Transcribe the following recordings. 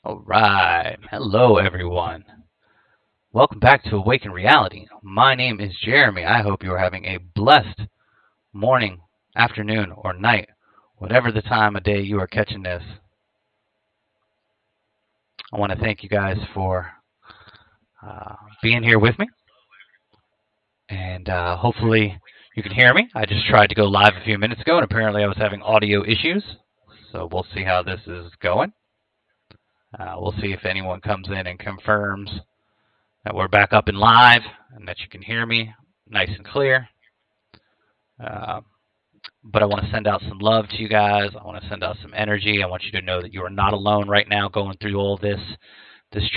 All right. Hello, everyone. Welcome back to Awaken Reality. My name is Jeremy. I hope you are having a blessed morning, afternoon, or night, whatever the time of day you are catching this. I want to thank you guys for being here with me, and hopefully you can hear me. I just tried to go live a few minutes ago, and apparently I was having audio issues, so we'll see how this is going. We'll see if anyone comes in and confirms that we're back up and live and that you can hear me nice and clear. But I want to send out some love to you guys. I want to send out some energy. I want you to know that you are not alone right now going through all this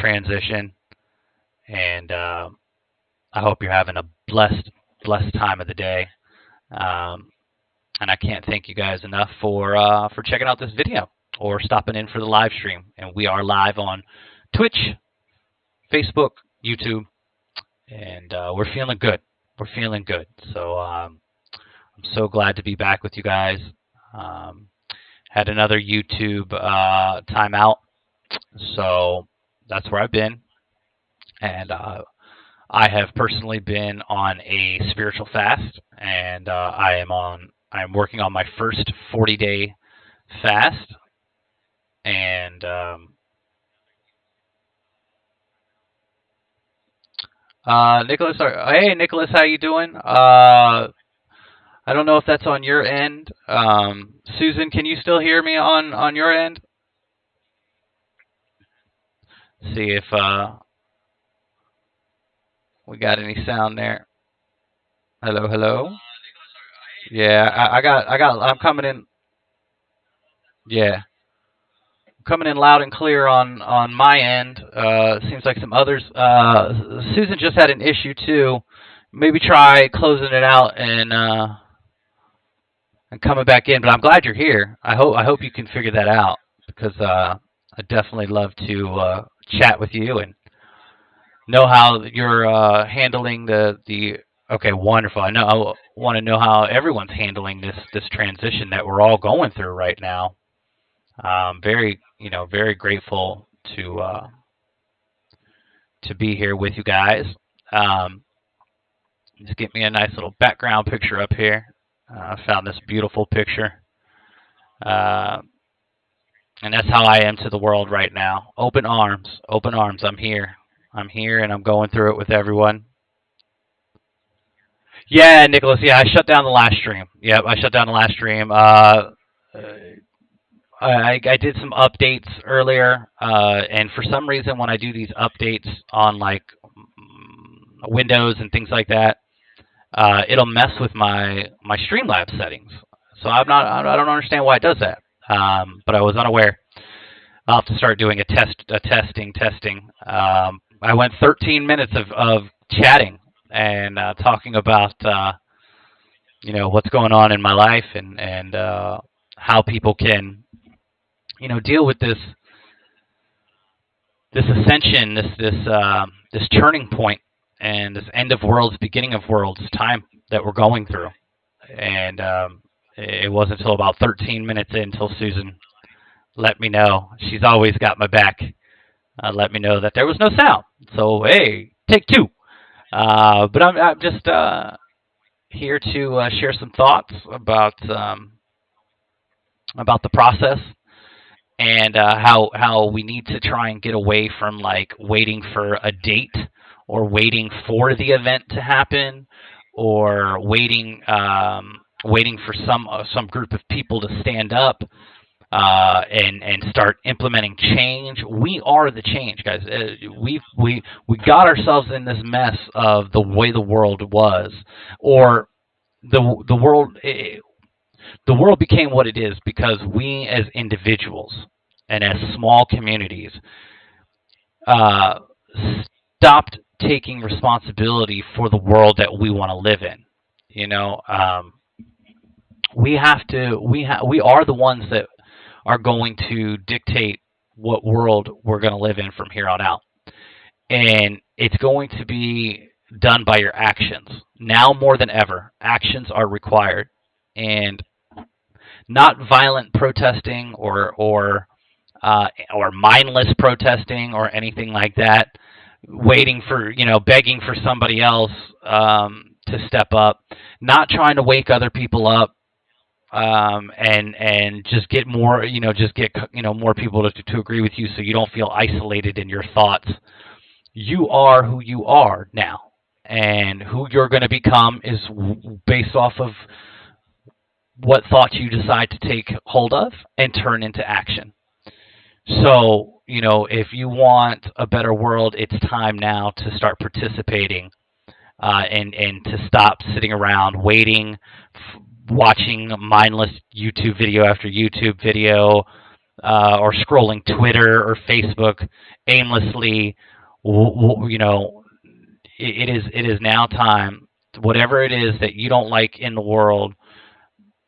transition. And I hope you're having a blessed time of the day. And I can't thank you guys enough for checking out this video or stopping in for the live stream. And we are live on Twitch, Facebook, YouTube, and we're feeling good. We're feeling good. So I'm so glad to be back with you guys. Had another YouTube timeout, so that's where I've been. And I have personally been on a spiritual fast, and I'm working on my first 40-day fast, and Nicholas, hey Nicholas, how you doing? I don't know if that's on your end. Susan, can you still hear me on your end? See if we got any sound there. Hello, hello. Yeah, I'm coming in. Yeah, coming in loud and clear on my end. Seems like some others. Susan just had an issue too. Maybe try closing it out and coming back in. But I'm glad you're here. I hope you can figure that out, because I definitely love to chat with you and know how you're handling the. Okay, wonderful. I want to know how everyone's handling this transition that we're all going through right now. Very grateful to be here with you guys. Just get me a nice little background picture up here. I found this beautiful picture, and that's how I am to the world right now. Open arms, open arms. I'm here, and I'm going through it with everyone. Yeah, Nicholas. Yeah, I shut down the last stream. Yep, I shut down the last stream. I did some updates earlier, and for some reason, when I do these updates on like Windows and things like that, it'll mess with my Streamlabs settings. So I don't understand why it does that. But I was unaware. I'll have to start doing a testing. I went 13 minutes of chatting and talking about what's going on in my life and how people can deal with this ascension, this turning point, and this end of worlds, beginning of worlds time that we're going through. And it wasn't until about 13 minutes in until Susan let me know. She's always got my back. Let me know that there was no sound. So hey, take two. But I'm just here to share some thoughts about the process, and how we need to try and get away from like waiting for a date, or waiting for the event to happen, or waiting for some group of people to stand up and start implementing change. We are the change, guys. We got ourselves in this mess of the way the world was, or the world. The world became what it is because we, as individuals and as small communities, stopped taking responsibility for the world that we want to live in. We are the ones that are going to dictate what world we're going to live in from here on out, and it's going to be done by your actions. Now more than ever, actions are required, and not violent protesting or or mindless protesting or anything like that, waiting for, begging for somebody else to step up, not trying to wake other people up, and just get more, more people to agree with you, so you don't feel isolated in your thoughts. You are who you are now, and who you're going to become is based off of what thoughts you decide to take hold of and turn into action. So, if you want a better world, it's time now to start participating, and to stop sitting around waiting, watching mindless YouTube video after YouTube video, or scrolling Twitter or Facebook aimlessly. It is now time. Whatever it is that you don't like in the world,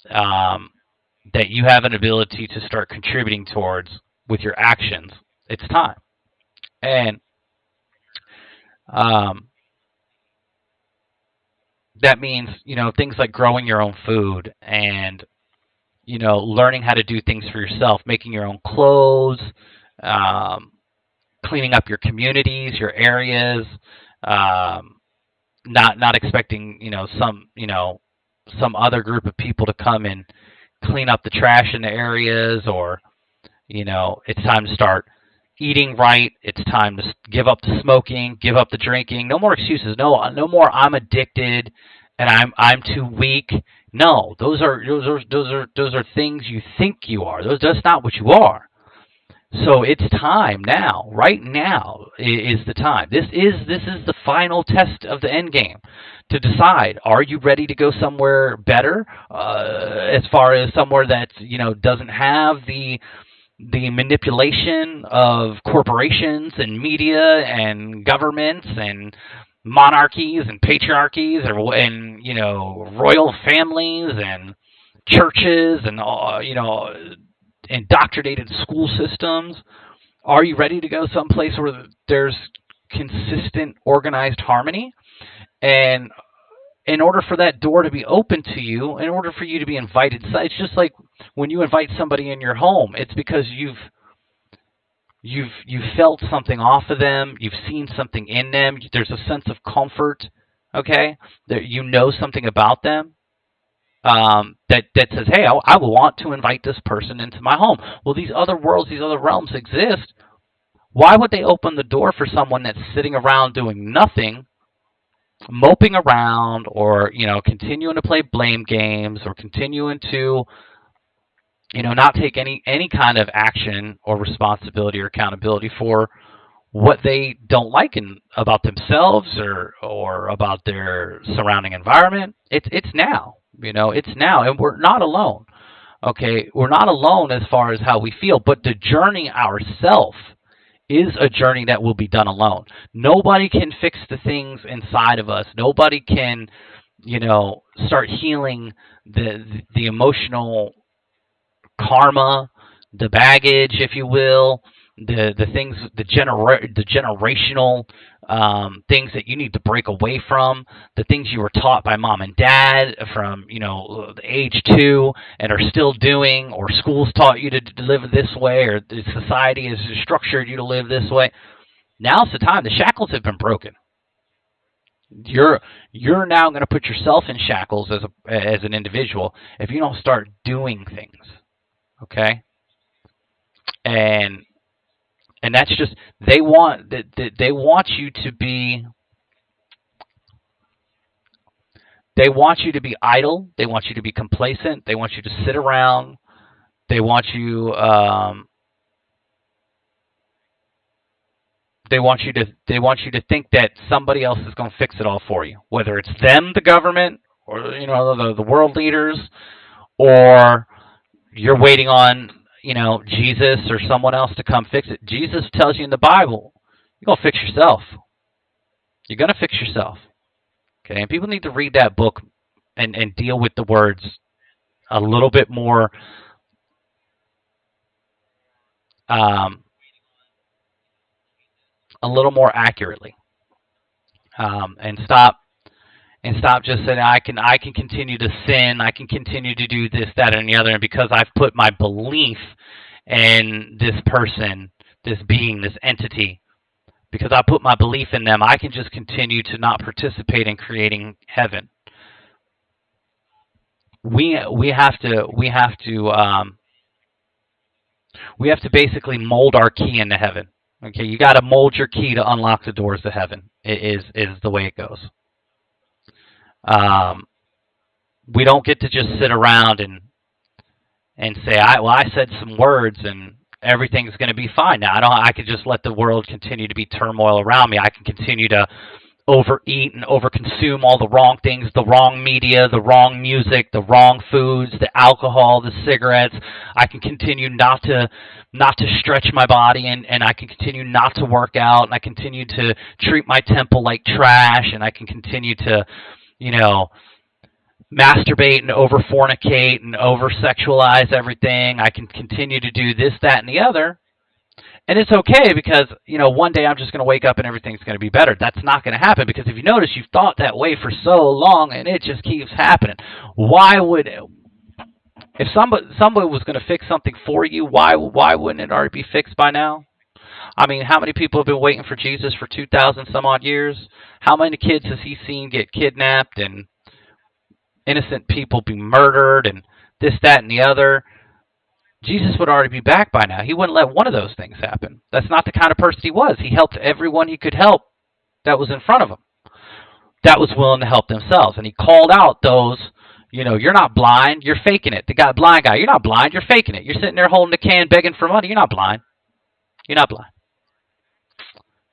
that you have an ability to start contributing towards with your actions, it's time. And that means, things like growing your own food, and, learning how to do things for yourself, making your own clothes, cleaning up your communities, your areas, not expecting, some other group of people to come and clean up the trash in the areas, or, it's time to start eating right. It's time to give up the smoking, give up the drinking. No more excuses. No more I'm addicted and I'm too weak. No, those are things you think you are. That's not what you are. So it's time now. Right now is the time. This is the final test of the end game, to decide, are you ready to go somewhere better, as far as somewhere that doesn't have the manipulation of corporations and media and governments and monarchies and patriarchies, and royal families and churches and indoctrinated school systems? Are you ready to go someplace where there's consistent, organized harmony? And in order for that door to be open to you, in order for you to be invited, it's just like when you invite somebody in your home, it's because you've felt something off of them, you've seen something in them, there's a sense of comfort, okay? That something about them, that says, hey, I want to invite this person into my home. Well, these other worlds, these other realms exist. Why would they open the door for someone that's sitting around doing nothing, moping around, or continuing to play blame games, or continuing to not take any kind of action or responsibility or accountability for what they don't like about themselves, or about their surrounding environment? It's now. It's now, and we're not alone. Okay, we're not alone as far as how we feel, but the journey ourselves is a journey that will be done alone. Nobody can fix the things inside of us. Nobody can, start healing the emotional karma, the baggage, if you will, the things, the generational things that you need to break away from, the things you were taught by mom and dad from age 2 and are still doing, or schools taught you to live this way, or the society has structured you to live this way. Now's the time. The shackles have been broken. You're now going to put yourself in shackles as an individual if you don't start doing things. Okay? And that's just, they want you to be idle. They want you to be complacent. They want you to sit around. They want you to think that somebody else is going to fix it all for you, whether it's them, the government, or the world leaders, or you're waiting on Jesus or someone else to come fix it. Jesus tells you in the Bible, you're going to fix yourself. You're going to fix yourself. Okay, and people need to read that book and deal with the words a little bit more accurately, and stop just saying, I can continue to sin, I can continue to do this, that, and the other, and because I've put my belief and this person, this being, this entity, because I put my belief in them, I can just continue to not participate in creating heaven. We have to basically mold our key into heaven. Okay, you got to mold your key to unlock the doors to heaven. It is the way it goes. We don't get to just sit around and say, I said some words and everything's going to be fine now. I could just let the world continue to be turmoil around me. I can continue to overeat and overconsume all the wrong things, the wrong media, the wrong music, the wrong foods, the alcohol, the cigarettes. I can continue not to stretch my body, and I can continue not to work out, and I continue to treat my temple like trash, and I can continue to, masturbate and over fornicate and over sexualize everything. I can continue to do this, that, and the other. And it's okay because, one day I'm just going to wake up and everything's going to be better. That's not going to happen because if you notice, you've thought that way for so long and it just keeps happening. If somebody was going to fix something for you, why wouldn't it already be fixed by now? I mean, how many people have been waiting for Jesus for 2,000 some odd years? How many kids has he seen get kidnapped and innocent people be murdered and this, that, and the other? Jesus would already be back by now. He wouldn't let one of those things happen. That's not the kind of person he was. He helped everyone he could help that was in front of him, that was willing to help themselves. And he called out those, you're not blind, you're faking it. The blind guy, you're not blind, you're faking it. You're sitting there holding the can begging for money. You're not blind. You're not blind.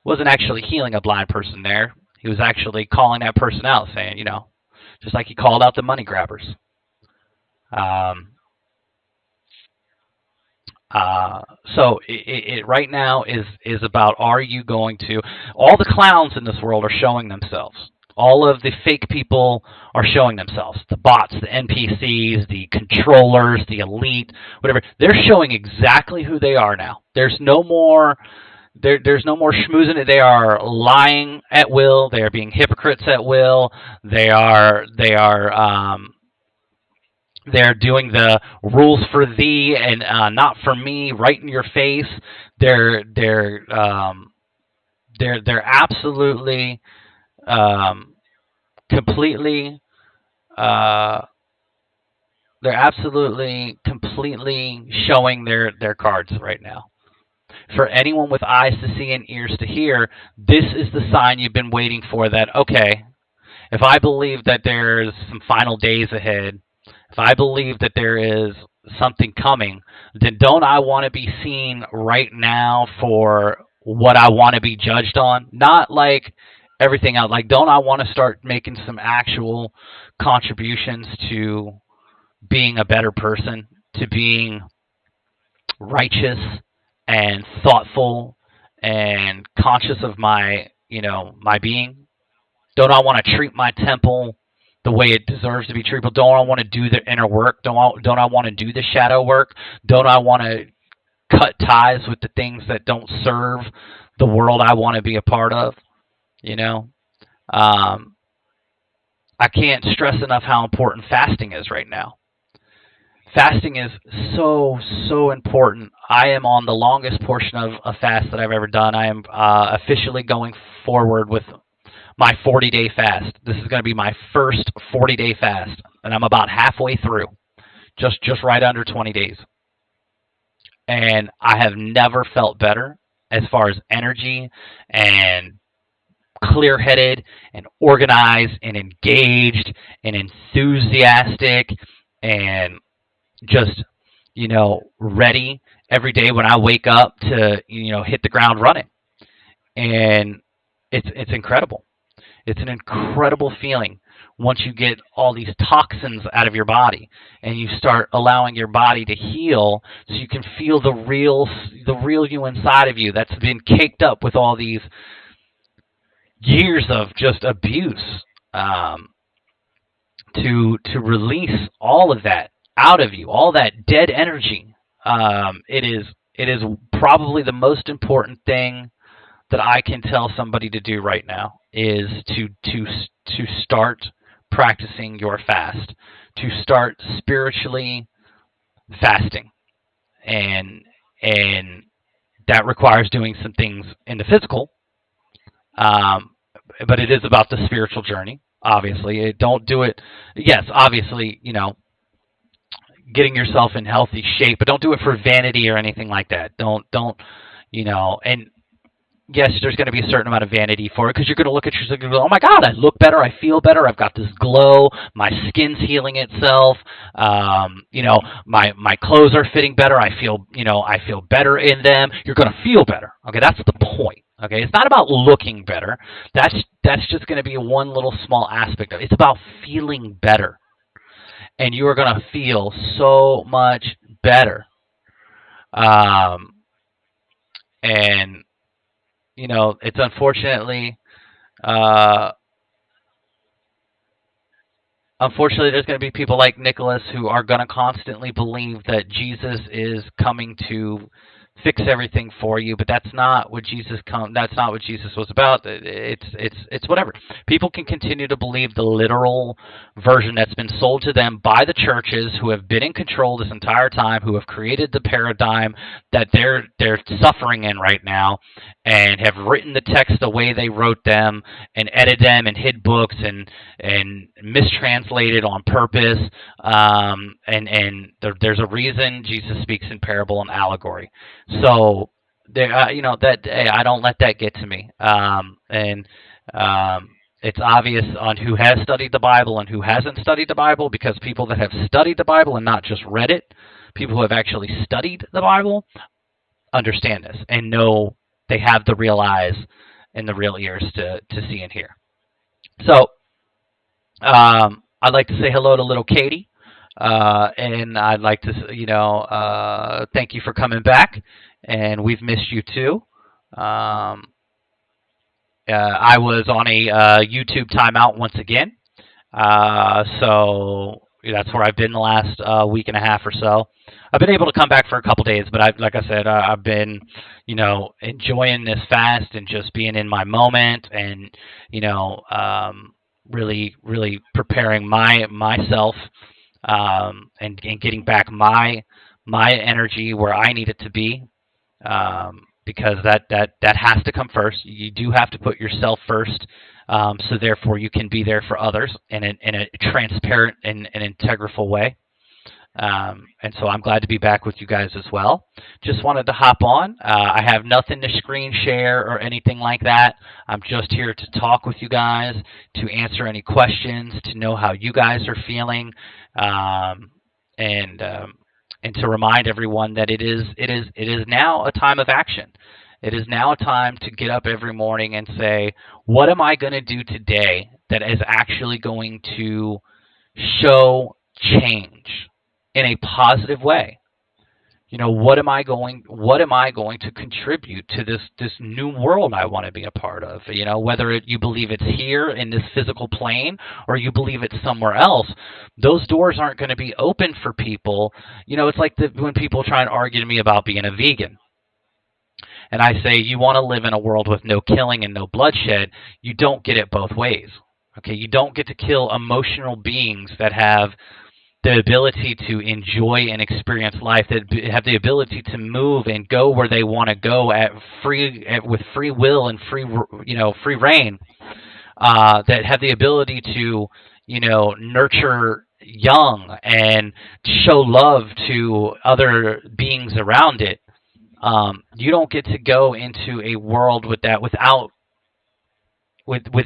Wasn't actually healing a blind person there. He was actually calling that person out, saying, just like he called out the money grabbers. So it right now is about, are you going to, all the clowns in this world are showing themselves. All of the fake people are showing themselves. The bots, the NPCs, the controllers, the elite, whatever. They're showing exactly who they are now. There's no more schmoozing it. They are lying at will. They are being hypocrites at will. They're doing the rules for thee and not for me right in your face. They're absolutely completely showing their cards right now. For anyone with eyes to see and ears to hear, this is the sign you've been waiting for, that, okay, if I believe that there's some final days ahead, if I believe that there is something coming, then don't I want to be seen right now for what I want to be judged on? Not like everything else. Like, don't I want to start making some actual contributions to being a better person, to being righteous and thoughtful and conscious of my, my being? Don't I want to treat my temple the way it deserves to be treated? Don't I want to do the inner work? Don't I want to do the shadow work? Don't I want to cut ties with the things that don't serve the world I want to be a part of? I can't stress enough how important fasting is right now. Fasting is so important. I am on the longest portion of a fast that I've ever done. I am officially going forward with my 40-day fast. This is going to be my first 40-day fast, and I'm about halfway through, just right under 20 days. And I have never felt better as far as energy and clear-headed and organized and engaged and enthusiastic and just, ready every day when I wake up to, hit the ground running. And it's incredible. It's an incredible feeling once you get all these toxins out of your body and you start allowing your body to heal, so you can feel the real you inside of you that's been caked up with all these years of just abuse, to release all of that out of you, all that dead energy. It is probably the most important thing that I can tell somebody to do right now, is to start practicing your fast, to start spiritually fasting. And and that requires doing some things in the physical, um, but it is about the spiritual journey. Obviously, don't do it. Yes, obviously, getting yourself in healthy shape, but don't do it for vanity or anything like that. Don't, and yes, there's going to be a certain amount of vanity for it because you're going to look at yourself and go, oh my God, I look better, I feel better, I've got this glow, my skin's healing itself, my clothes are fitting better, I feel better in them. You're going to feel better. Okay, that's the point. Okay, it's not about looking better. That's just going to be one little small aspect of it. It's about feeling better, and you are going to feel so much better. Um, and it's uh, unfortunately, there's going to be people like Nicholas who are going to constantly believe that Jesus is coming to fix everything for you, but that's not what That's not what Jesus was about. It's whatever. People can continue to believe the literal version that's been sold to them by the churches who have been in control this entire time, who have created the paradigm that they're suffering in right now, and have written the text the way they wrote them, and edited them, and hid books, and mistranslated on purpose. There's a reason Jesus speaks in parable and allegory. So there, I don't let that get to me. It's obvious on who has studied the Bible and who hasn't studied the Bible, because people that have studied the Bible and not just read it, people who have actually studied the Bible, understand this and know they have the real eyes and the real ears to see and hear. So I'd like to say hello to little Katie, and I'd like to, thank you for coming back, and we've missed you too. I was on a YouTube timeout once again, so that's where I've been the last week and a half or so. I've been able to come back for a couple days, but like I said, I've been, enjoying this fast and just being in my moment, and really, really preparing myself, and getting back my energy where I need it to be, because that has to come first. You do have to put yourself first, so therefore you can be there for others in a transparent and integral way. And so I'm glad to be back with you guys as well. Just wanted to hop on. I have nothing to screen share or anything like that. I'm just here to talk with you guys, to answer any questions, to know how you guys are feeling, and to remind everyone that it is now a time of action. It is now a time to get up every morning and say, what am I going to do today that is actually going to show change in a positive way? What am I going to contribute to this new world I want to be a part of? Whether you believe it's here in this physical plane or you believe it's somewhere else, those doors aren't going to be open for people. It's like when people try and argue to me about being a vegan. And I say, you want to live in a world with no killing and no bloodshed, you don't get it both ways. Okay, you don't get to kill emotional beings that have the ability to enjoy and experience life, that have the ability to move and go where they want to go with free will and free reign, that have the ability to nurture young and show love to other beings around it. You don't get to go into a world with that with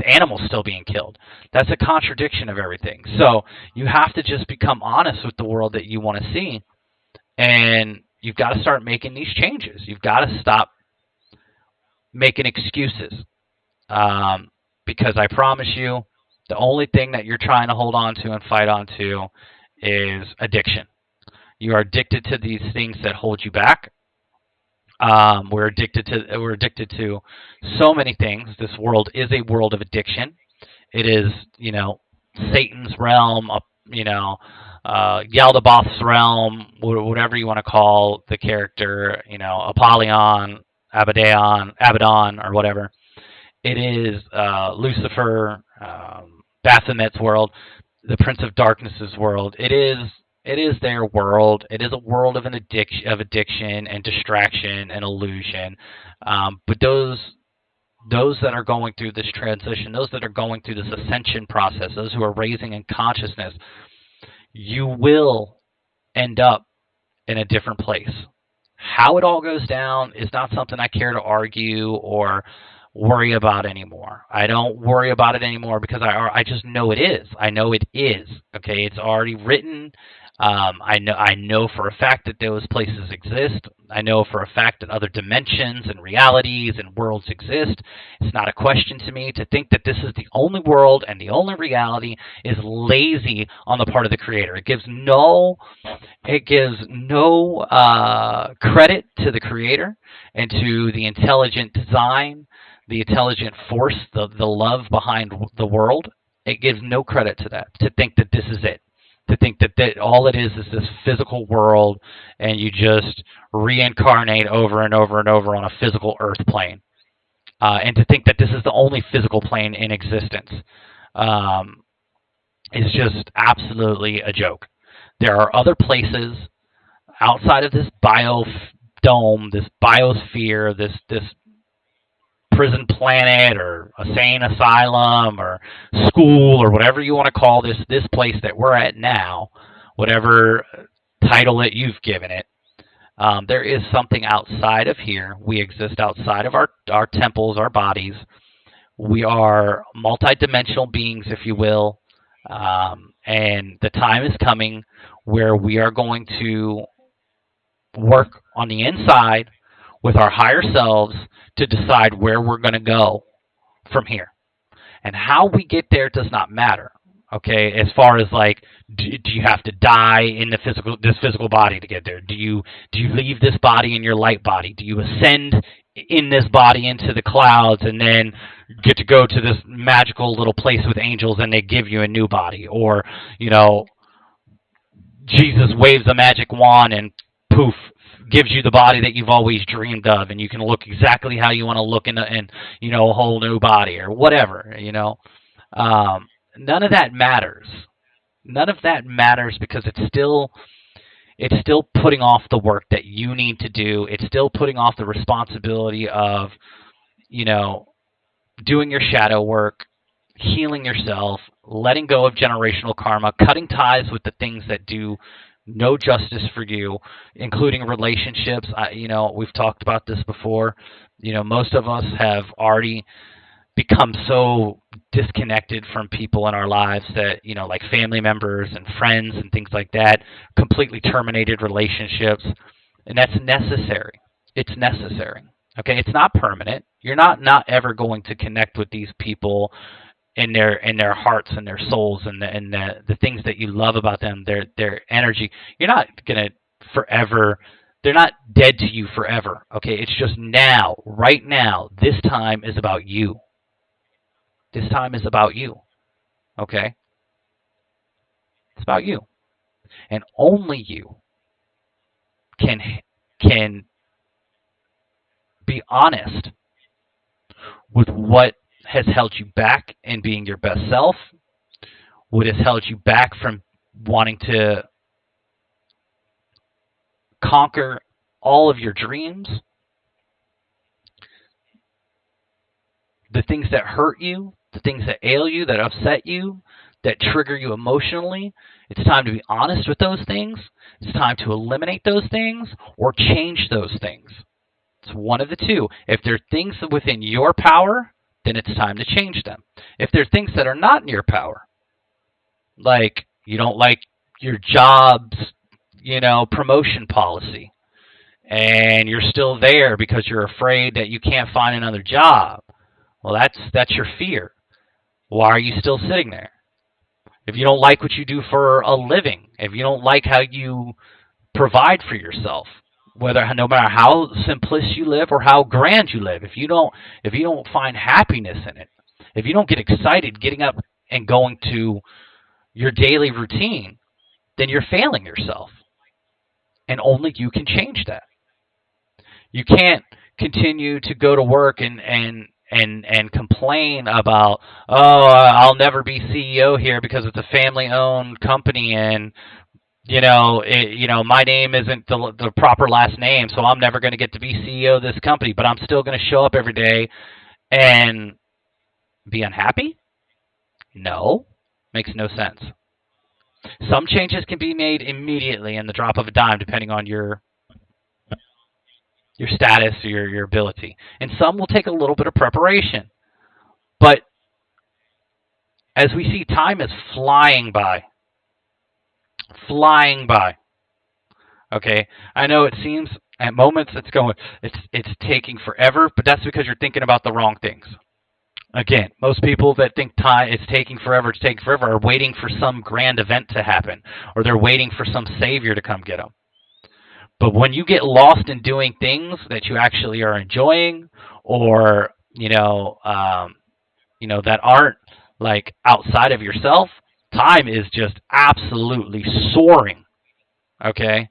animals still being killed. That's a contradiction of everything. So you have to just become honest with the world that you want to see, and you've got to start making these changes. You've got to stop making excuses, because I promise you, the only thing that you're trying to hold on to and fight on to is addiction. You are addicted to these things that hold you back. We're addicted to so many things. This world is a world of addiction. It is, Satan's realm, Yaldabaoth's realm, whatever you want to call the character, Apollyon, Abaddon, or whatever. It is Lucifer, Baphomet's world, the Prince of Darkness's world. It It is their world. It is a world of addiction and distraction and illusion. But those that are going through this transition, those that are going through this ascension process, those who are raising in consciousness, you will end up in a different place. How it all goes down is not something I care to argue or worry about anymore. I don't worry about it anymore because I just know it is. I know it is. Okay, it's already written. I know for a fact that those places exist. I know for a fact that other dimensions and realities and worlds exist. It's not a question to me. To think that this is the only world and the only reality is lazy on the part of the creator. It gives no credit to the creator and to the intelligent design, the intelligent force, the love behind the world. It gives no credit to that, to think that this is it. To think that all it is this physical world and you just reincarnate over and over and over on a physical earth plane. And to think that this is the only physical plane in existence is just absolutely a joke. There are other places outside of this biodome, this biosphere, this prison planet or a sane asylum or school or whatever you want to call this place that we're at now, whatever title that you've given it. There is something outside of here. We exist outside of our temples, our bodies. We are multidimensional beings, if you will. And the time is coming where we are going to work on the inside with our higher selves to decide where we're going to go from here. And how we get there does not matter. Okay, as far as like, do you have to die in this physical body to get there? Do you leave this body in your light body? Do you ascend in this body into the clouds and then get to go to this magical little place with angels and they give you a new body? Or, Jesus waves a magic wand and poof, gives you the body that you've always dreamed of, and you can look exactly how you want to look in a whole new body or whatever. None of that matters. None of that matters because it's still putting off the work that you need to do. It's still putting off the responsibility of, doing your shadow work, healing yourself, letting go of generational karma, cutting ties with the things that do no justice for you, including relationships. We've talked about this before. Most of us have already become so disconnected from people in our lives that, like family members and friends and things like that, completely terminated relationships. And that's necessary. It's necessary. Okay, it's not permanent. You're not ever going to connect with these people in their hearts and their souls and the things that you love about them, their energy. You're not gonna forever. They're not dead to you forever. Okay, it's just now, right now. This time is about you. This time is about you. Okay, it's about you, and only you can be honest with what has held you back in being your best self, what has held you back from wanting to conquer all of your dreams, the things that hurt you, the things that ail you, that upset you, that trigger you emotionally. It's time to be honest with those things. It's time to eliminate those things or change those things. It's one of the two. If there are things within your power, then it's time to change them. If there are things that are not in your power, like you don't like your job's, promotion policy, and you're still there because you're afraid that you can't find another job, well, that's your fear. Why are you still sitting there? If you don't like what you do for a living, if you don't like how you provide for yourself, no matter how simplest you live or how grand you live, if you don't find happiness in it, if you don't get excited getting up and going to your daily routine, then you're failing yourself. And only you can change that. You can't continue to go to work and complain about, I'll never be CEO here because it's a family-owned company and My name isn't the proper last name, so I'm never going to get to be CEO of this company, but I'm still going to show up every day and be unhappy? No, makes no sense. Some changes can be made immediately in the drop of a dime, depending on your status or your ability, and some will take a little bit of preparation. But as we see, time is flying by, flying by. Okay, I know it seems at moments it's taking forever, but that's because you're thinking about the wrong things. Again, most people that think time it's taking forever, are waiting for some grand event to happen, or they're waiting for some savior to come get them. But when you get lost in doing things that you actually are enjoying, or that aren't like outside of yourself, time is just absolutely soaring. Okay,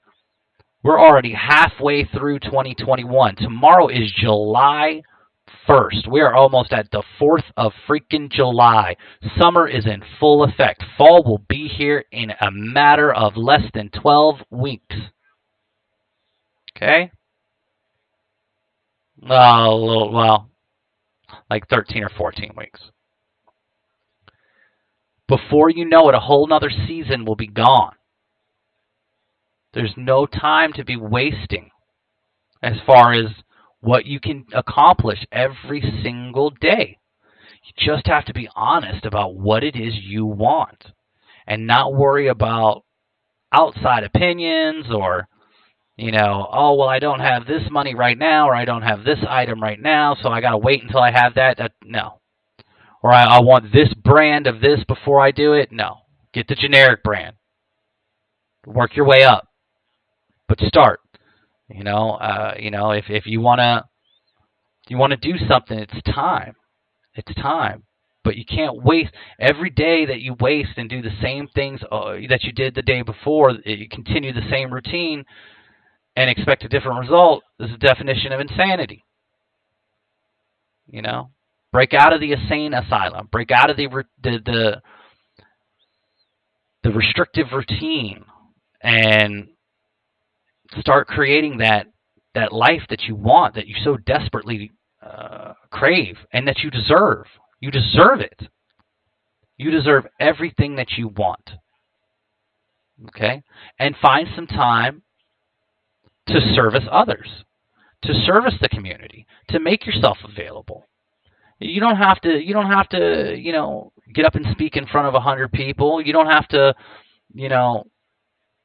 we're already halfway through 2021. Tomorrow is July 1st. We are almost at the 4th of freaking July. Summer is in full effect. Fall will be here in a matter of less than 12 weeks. Okay? Well, like 13 or 14 weeks. Before you know it, a whole nother season will be gone. There's no time to be wasting as far as what you can accomplish every single day. You just have to be honest about what it is you want and not worry about outside opinions or, oh, well, I don't have this money right now, or I don't have this item right now, so I got to wait until I have that. No. Or I want this brand of this before I do it. No. Get the generic brand. Work your way up. But start. If you want to do something, it's time. It's time. But you can't waste every day that you waste and do the same things that you did the day before. You continue the same routine and expect a different result. This is a definition of insanity. Break out of the insane asylum. Break out of the restrictive routine and start creating that life that you want, that you so desperately crave, and that you deserve. You deserve it. You deserve everything that you want. Okay? And find some time to service others, to service the community, to make yourself available. You don't have to get up and speak in front of 100 people. You don't have to, you don't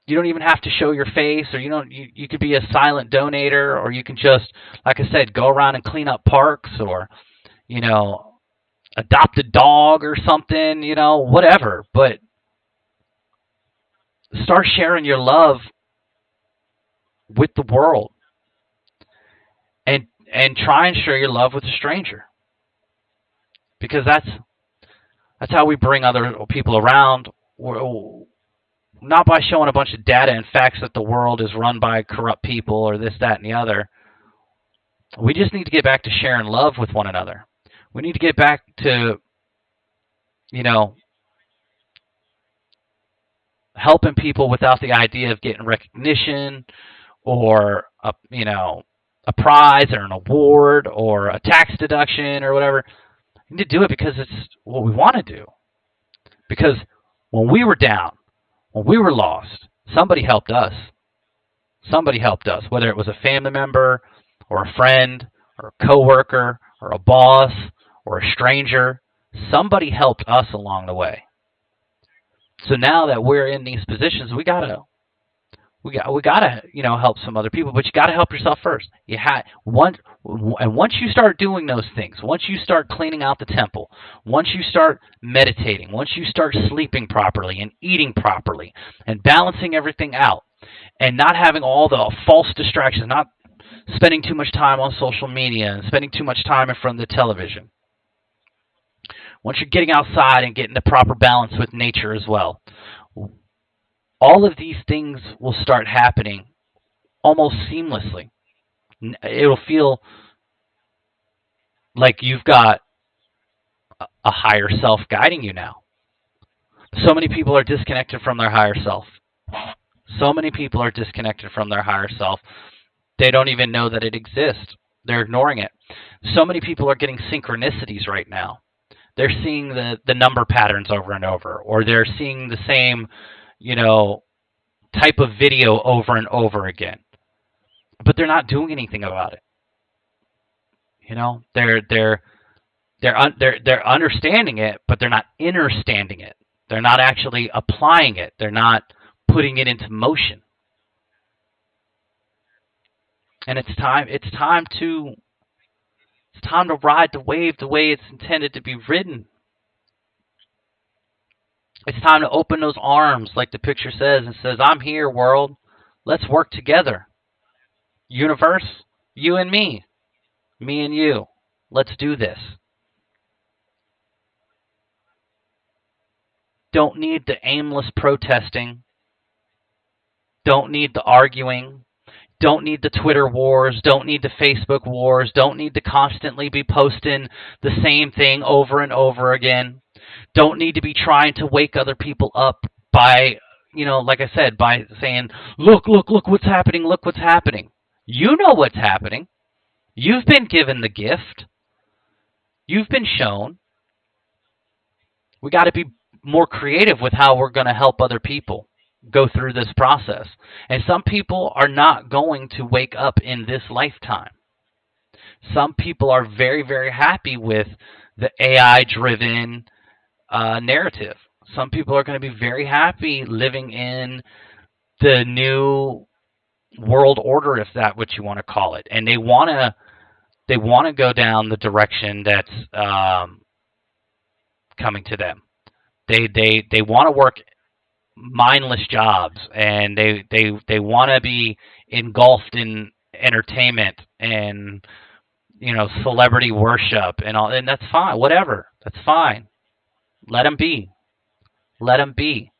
even have to show your face, or you could be a silent donator, or you can just, like I said, go around and clean up parks, or adopt a dog or something, whatever. But start sharing your love with the world, and try and share your love with a stranger, because that's how we bring other people around. Not by showing a bunch of data and facts that the world is run by corrupt people or this, that, and the other. We just need to get back to sharing love with one another. We need to get back to, helping people without the idea of getting recognition or a prize or an award or a tax deduction or whatever. We need to do it because it's what we want to do. Because when we were down, when we were lost, somebody helped us. Somebody helped us, whether it was a family member or a friend or a coworker or a boss or a stranger. Somebody helped us along the way. So now that we're in these positions, we gotta help some other people, but you gotta help yourself first. Once you start doing those things, once you start cleaning out the temple, once you start meditating, once you start sleeping properly and eating properly and balancing everything out, and not having all the false distractions, not spending too much time on social media and spending too much time in front of the television. Once you're getting outside and getting the proper balance with nature as well, all of these things will start happening almost seamlessly. It'll feel like you've got a higher self guiding you now. So many people are disconnected from their higher self. So many people are disconnected from their higher self. They don't even know that it exists. They're ignoring it. So many people are getting synchronicities right now. They're seeing the number patterns over and over, or they're seeing the same, you know, type of video over and over again. But they're not doing anything about it. You know, they're understanding it, but they're not understanding it. They're not actually applying it. They're not putting it into motion. And it's time to ride the wave the way it's intended to be ridden. It's time to open those arms, like the picture says, and says, "I'm here, world. Let's work together. Universe, you and me and you. Let's do this." Don't need the aimless protesting. Don't need the arguing. Don't need the Twitter wars. Don't need the Facebook wars. Don't need to constantly be posting the same thing over and over again. Don't need to be trying to wake other people up by, like I said, by saying, look what's happening, look what's happening. You know what's happening. You've been given the gift. You've been shown. We got to be more creative with how we're going to help other people go through this process. And some people are not going to wake up in this lifetime. Some people are very, very happy with the AI-driven narrative. Some people are going to be very happy living in the new world order, if that's what you want to call it, and they want to go down the direction that's coming to them. They want to work mindless jobs, and they want to be engulfed in entertainment and celebrity worship and all, and that's fine. Whatever, that's fine. Let them be. Let them be.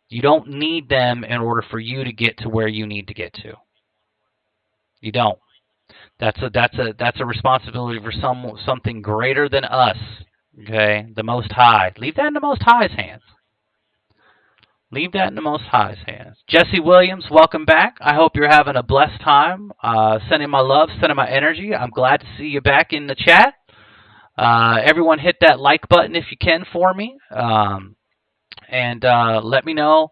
You don't need them in order for you to get to where you need to get to. You don't. That's a responsibility for something greater than us. Okay, the Most High. Leave that in the Most High's hands. Leave that in the Most High's hands. Jesse Williams, welcome back. I hope you're having a blessed time. Sending my love, sending my energy. I'm glad to see you back in the chat. Everyone hit that like button if you can for me. And let me know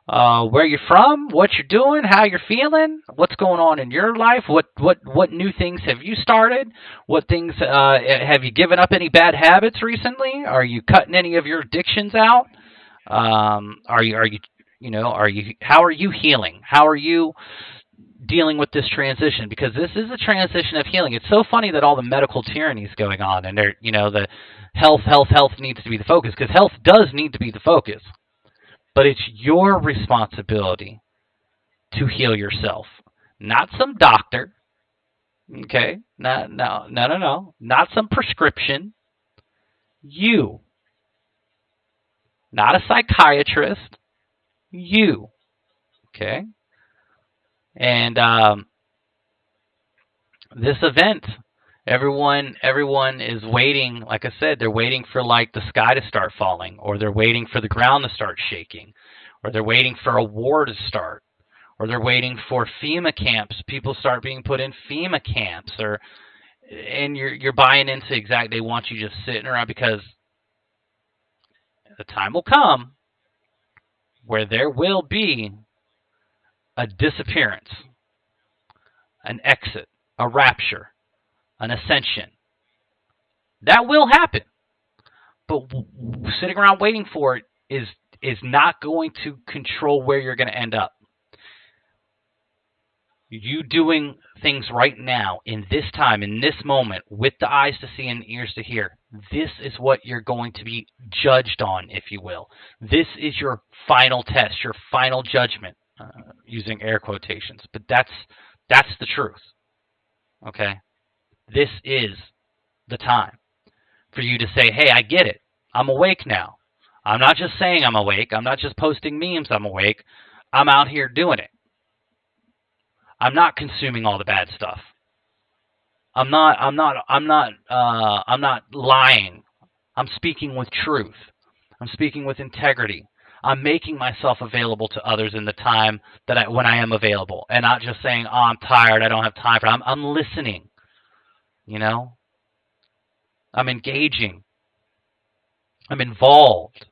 where you're from, what you're doing, how you're feeling, what's going on in your life, what new things have you started, what things have you given up, any bad habits recently? Are you cutting any of your addictions out? How are you healing? How are you dealing with this transition? Because this is a transition of healing. It's so funny that all the medical tyranny is going on, and the health needs to be the focus, because health does need to be the focus. But it's your responsibility to heal yourself, not some doctor. Okay? No. Not some prescription. You. Not a psychiatrist. You. Okay? And this event, everyone is waiting. Like I said, they're waiting for the sky to start falling, or they're waiting for the ground to start shaking, or they're waiting for a war to start, or they're waiting for FEMA camps. People start being put in FEMA camps, and you're buying into they want you just sitting around, because the time will come where there will be a disappearance, an exit, a rapture, an ascension. That will happen. But sitting around waiting for it is not going to control where you're going to end up. You doing things right now, in this time, in this moment, with the eyes to see and ears to hear, this is what you're going to be judged on, if you will. This is your final test, your final judgment, using air quotations. But that's the truth. Okay? This is the time for you to say, hey, I get it. I'm awake now. I'm not just saying I'm awake. I'm not just posting memes I'm awake. I'm out here doing it. I'm not consuming all the bad stuff. I'm not lying. I'm speaking with truth. I'm speaking with integrity. I'm making myself available to others in the time when I am available, and not just saying, "Oh, I'm tired, I don't have time for it." I'm listening, you know? I'm engaging. I'm involved.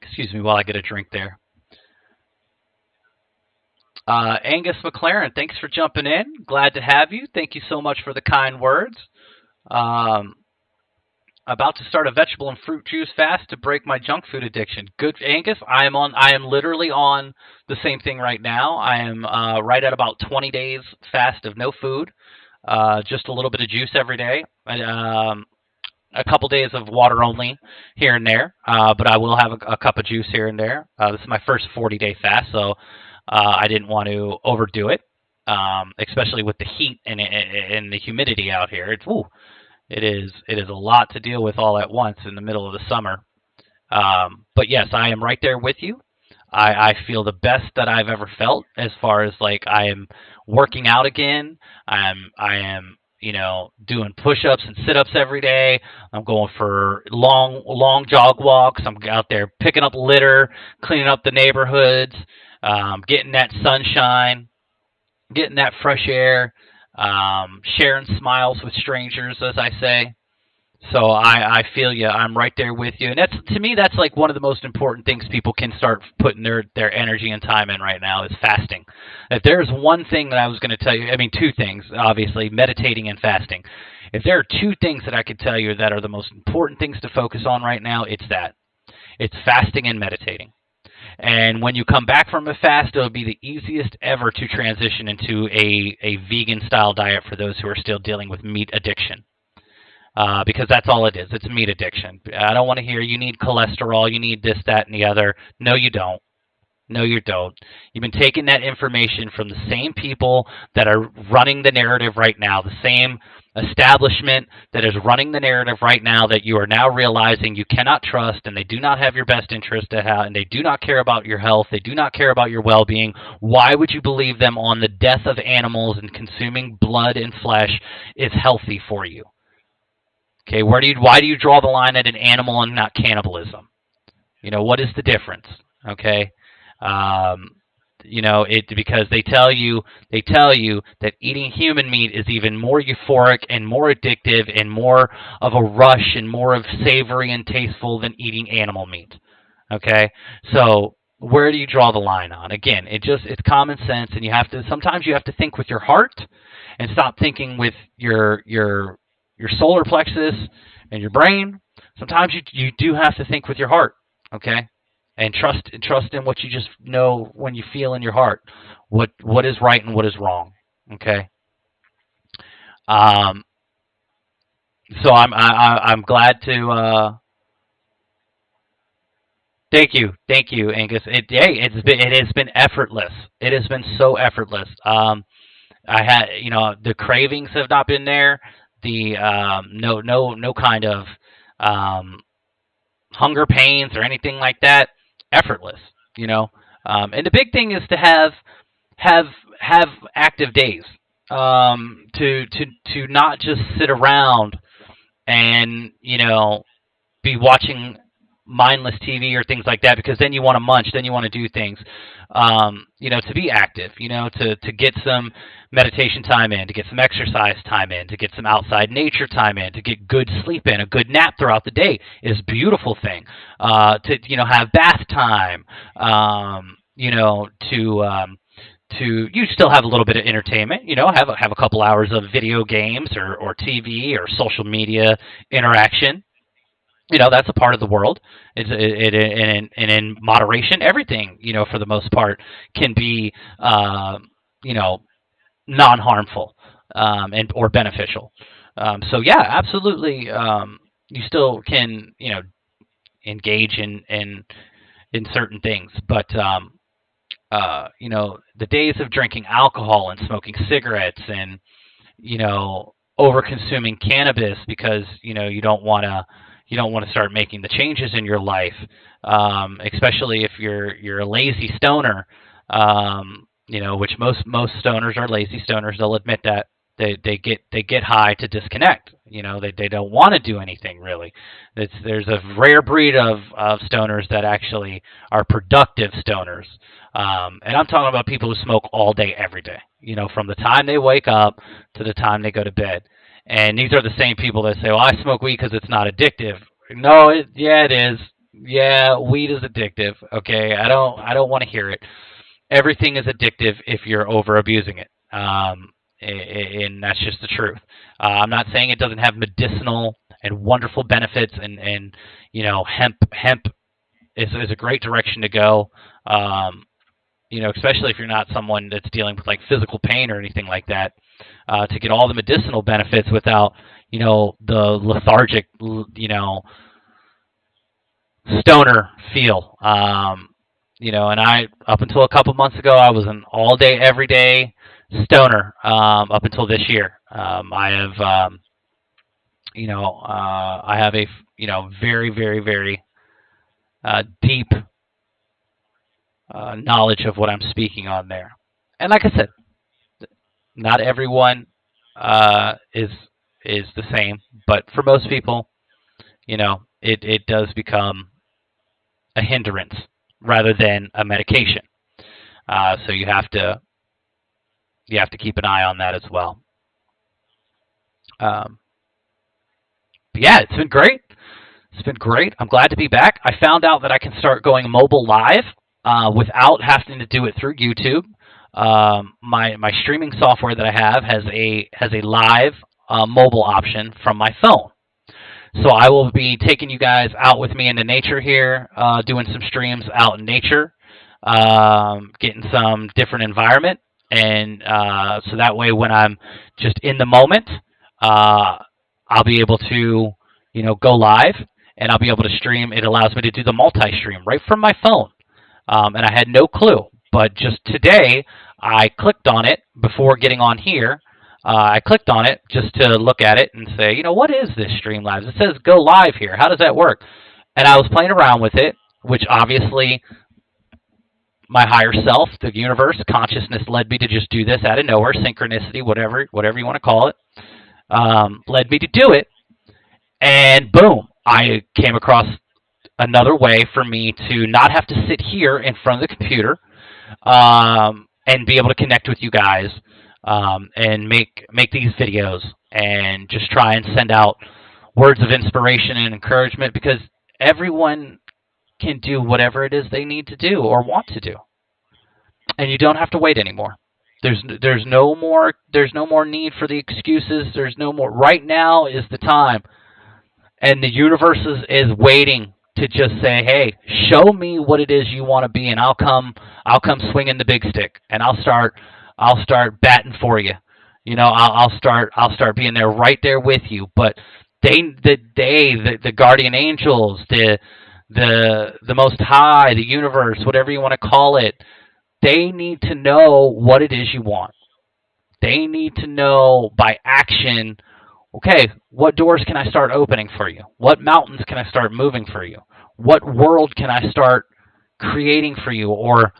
Excuse me while I get a drink there. Angus McLaren, thanks for jumping in. Glad to have you. Thank you so much for the kind words. Um, about to start a vegetable and fruit juice fast to break my junk food addiction. Good, Angus. I am literally on the same thing right now. I am right at about 20 days fast of no food, just a little bit of juice every day. A couple days of water only here and there, but I will have a cup of juice here and there. This is my first 40-day fast, so I didn't want to overdo it, especially with the heat and the humidity out here. It is a lot to deal with all at once in the middle of the summer. But yes, I am right there with you. I feel the best that I've ever felt as far as like I am working out again. I am doing push-ups and sit-ups every day. I'm going for long jog walks. I'm out there picking up litter, cleaning up the neighborhoods, getting that sunshine, getting that fresh air, sharing smiles with strangers, as I say. So I feel you. I'm right there with you, and that's to me that's like one of the most important things people can start putting their energy and time in right now is fasting. If there's one thing that I was going to tell you, I mean two things, obviously meditating and fasting. If there are two things that I could tell you that are the most important things to focus on right now, it's that. It's fasting and meditating. And when you come back from a fast, it'll be the easiest ever to transition into a vegan style diet for those who are still dealing with meat addiction. Because that's all it is. It's meat addiction. I don't want to hear you need cholesterol, you need this, that, and the other. No, you don't. No, you don't. You've been taking that information from the same people that are running the narrative right now, the same establishment that is running the narrative right now that you are now realizing you cannot trust, and they do not have your best interest at heart, and they do not care about your health. They do not care about your well-being. Why would you believe them on the death of animals and consuming blood and flesh is healthy for you? Okay, why do you draw the line at an animal and not cannibalism? What is the difference? Okay, because they tell you that eating human meat is even more euphoric and more addictive and more of a rush and more of savory and tasteful than eating animal meat. Okay, so where do you draw the line on? Again, it's common sense, and sometimes you have to think with your heart and stop thinking with your solar plexus and your brain. Sometimes you do have to think with your heart, okay? And trust in what you just know when you feel in your heart what is right and what is wrong, okay? So I'm glad to. Thank you, Angus. It has been effortless. It has been so effortless. I had the cravings have not been there. The no kind of hunger pains or anything like that. Effortless, and the big thing is to have active days. To not just sit around and be watching mindless TV or things like that, because then you want to munch, then you want to do things. To be active, to get some meditation time in, to get some exercise time in, to get some outside nature time in, to get good sleep in, a good nap throughout the day is a beautiful thing. To have bath time, to you still have a little bit of entertainment, have a couple hours of video games or TV or social media interaction. That's a part of the world. And in moderation, everything, for the most part, can be, non-harmful or beneficial. So yeah, absolutely. You still can, engage in certain things, but the days of drinking alcohol and smoking cigarettes and over consuming cannabis because you don't want to start making the changes in your life, especially if you're a lazy stoner, which most stoners are lazy stoners. They'll admit that. They get high to disconnect. They don't want to do anything really. There's a rare breed of stoners that actually are productive stoners, and I'm talking about people who smoke all day every day. From the time they wake up to the time they go to bed. And these are the same people that say, "Well, I smoke weed because it's not addictive." No, yeah, it is. Yeah, weed is addictive. Okay, I don't want to hear it. Everything is addictive if you're over abusing it. And that's just the truth. I'm not saying it doesn't have medicinal and wonderful benefits, and hemp is a great direction to go. Especially if you're not someone that's dealing with like physical pain or anything like that, to get all the medicinal benefits without the lethargic stoner feel. And I, up until a couple months ago, I was an all day, every day stoner, up until this year. I have, I have a, very, very, very deep knowledge of what I'm speaking on there. And like I said, not everyone is the same, but for most people, it does become a hindrance rather than a medication. So you have to keep an eye on that as well. But yeah, it's been great. It's been great. I'm glad to be back. I found out that I can start going mobile live without having to do it through YouTube. My streaming software that I have has a live mobile option from my phone. So I will be taking you guys out with me into nature here, doing some streams out in nature, getting some different environment, and so that way when I'm just in the moment, I'll be able to go live, and I'll be able to stream. It allows me to do the multi-stream right from my phone, and I had no clue. But just today, I clicked on it before getting on here. I clicked on it just to look at it and say, what is this Streamlabs? It says go live here. How does that work? And I was playing around with it, which obviously my higher self, the universe, consciousness led me to just do this out of nowhere, synchronicity, whatever you want to call it, led me to do it. And boom, I came across another way for me to not have to sit here in front of the computer and be able to connect with you guys. And make these videos and just try and send out words of inspiration and encouragement, because everyone can do whatever it is they need to do or want to do, and you don't have to wait anymore. There's no more need for the excuses. There's no more. Right now is the time, and the universe is waiting to just say, hey, show me what it is you want to be, and I'll come swinging the big stick, and I'll start batting for you. I'll start being there, right there with you. But the guardian angels, the Most High, the universe, whatever you want to call it, they need to know what it is you want. They need to know by action, okay, what doors can I start opening for you? What mountains can I start moving for you? What world can I start creating for you, or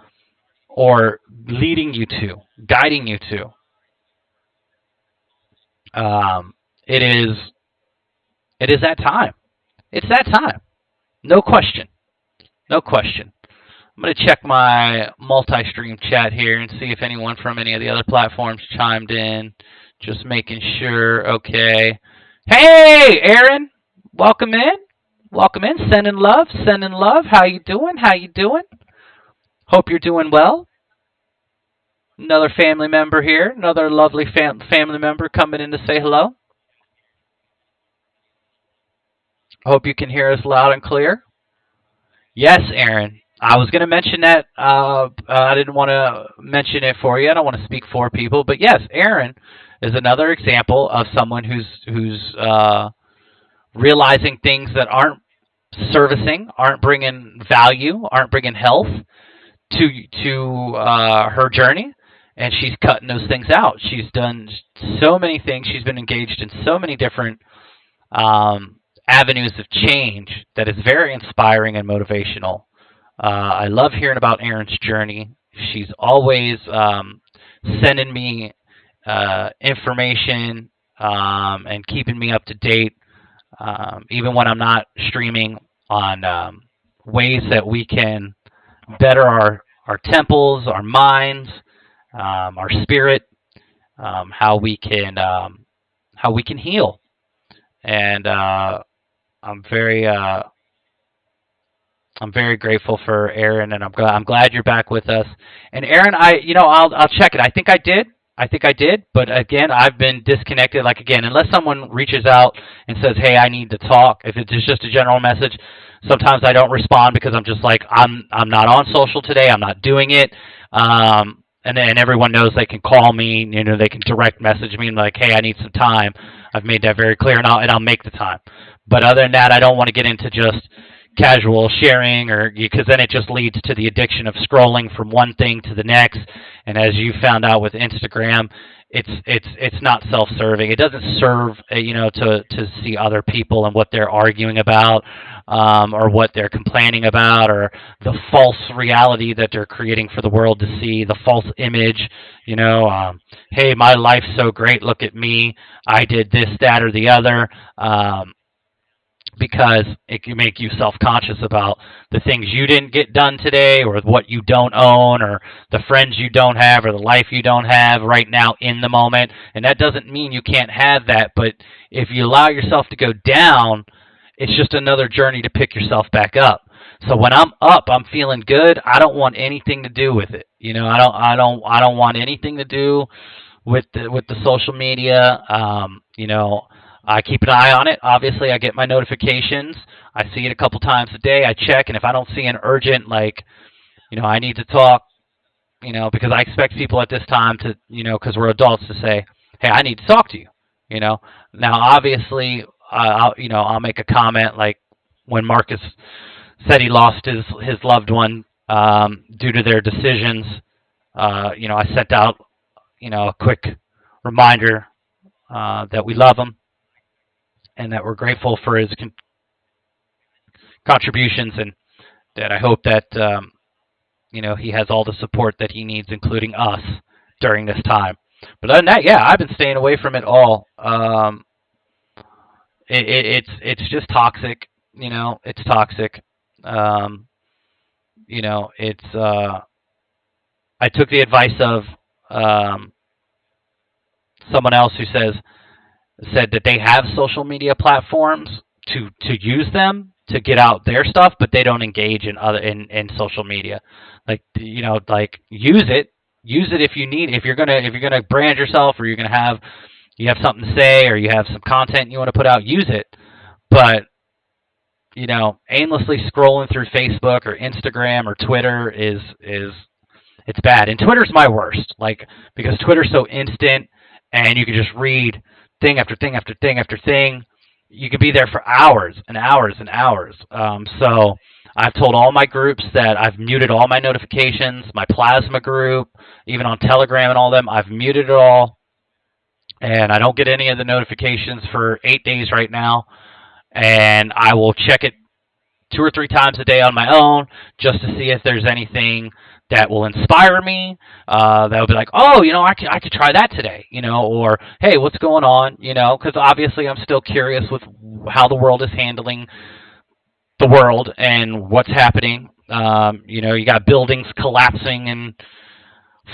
leading you to, guiding you to? It is that time. It's that time. No question. No question. I'm going to check my multi-stream chat here and see if anyone from any of the other platforms chimed in. Just making sure. Okay. Hey, Aaron. Welcome in. Welcome in. Sending love. Sending love. How you doing? How you doing? Hope you're doing well. Another family member here. Another lovely family member coming in to say hello. Hope you can hear us loud and clear. Yes, Aaron. I was going to mention that. I didn't want to mention it for you. I don't want to speak for people. But yes, Aaron is another example of someone who's realizing things that aren't servicing, aren't bringing value, aren't bringing health to her journey. And she's cutting those things out. She's done so many things. She's been engaged in so many different avenues of change that is very inspiring and motivational. I love hearing about Erin's journey. She's always sending me information and keeping me up to date, even when I'm not streaming, on ways that we can better our temples, our minds, our spirit, how we can heal. And I'm very I'm very grateful for Aaron, and I'm glad you're back with us. And Aaron, I'll check it. I think I did. But again, I've been disconnected. Like, again, unless someone reaches out and says, "Hey, I need to talk," if it's just a general message, sometimes I don't respond because I'm just like, I'm not on social today. I'm not doing it. And then everyone knows they can call me. They can direct message me and like, "Hey, I need some time." I've made that very clear, and I'll make the time. But other than that, I don't want to get into just casual sharing, or because then it just leads to the addiction of scrolling from one thing to the next. And as you found out with Instagram, it's not self-serving. It doesn't serve to see other people and what they're arguing about, or what they're complaining about, or the false reality that they're creating for the world to see, the false image. Hey, my life's so great, look at me, I did this, that, or the other. Because it can make you self-conscious about the things you didn't get done today, or what you don't own, or the friends you don't have, or the life you don't have right now in the moment. And that doesn't mean you can't have that, but if you allow yourself to go down, it's just another journey to pick yourself back up. So when I'm up, I'm feeling good, I don't want anything to do with it. I don't want anything to do with the social media. I keep an eye on it. Obviously, I get my notifications. I see it a couple times a day. I check, and if I don't see an urgent, I need to talk, because I expect people at this time to, because we're adults, to say, "Hey, I need to talk to you." Now, obviously, I'll make a comment like when Marcus said he lost his loved one due to their decisions. I sent out, a quick reminder that we love him, and that we're grateful for his contributions, and that I hope that he has all the support that he needs, including us, during this time. But other than that, yeah, I've been staying away from it all. It's just toxic. It's toxic. I took the advice of someone else who said that they have social media platforms to use them to get out their stuff, but they don't engage in social media. Like use it if you need. If you're gonna brand yourself, or you have something to say, or you have some content you want to put out, use it. But aimlessly scrolling through Facebook or Instagram or Twitter is it's bad. And Twitter's my worst, because Twitter's so instant, and you can just read thing after thing after thing after thing. You could be there for hours and hours and hours. So I've told all my groups that I've muted all my notifications, my plasma group, even on Telegram and all them, I've muted it all. And I don't get any of the notifications for 8 days right now. And I will check it 2 or 3 times a day on my own, just to see if there's anything that will inspire me, that will be like, "Oh, I could try that today," or, "Hey, what's going on?" Because obviously I'm still curious with how the world is handling the world and what's happening. You got buildings collapsing in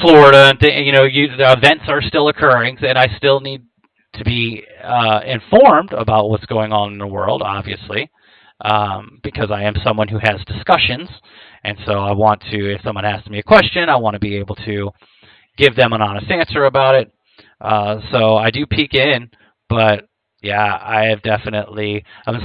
Florida, and the events are still occurring, and I still need to be informed about what's going on in the world, obviously, because I am someone who has discussions. And so I want to, if someone asks me a question, I want to be able to give them an honest answer about it. So I do peek in, but yeah, I've been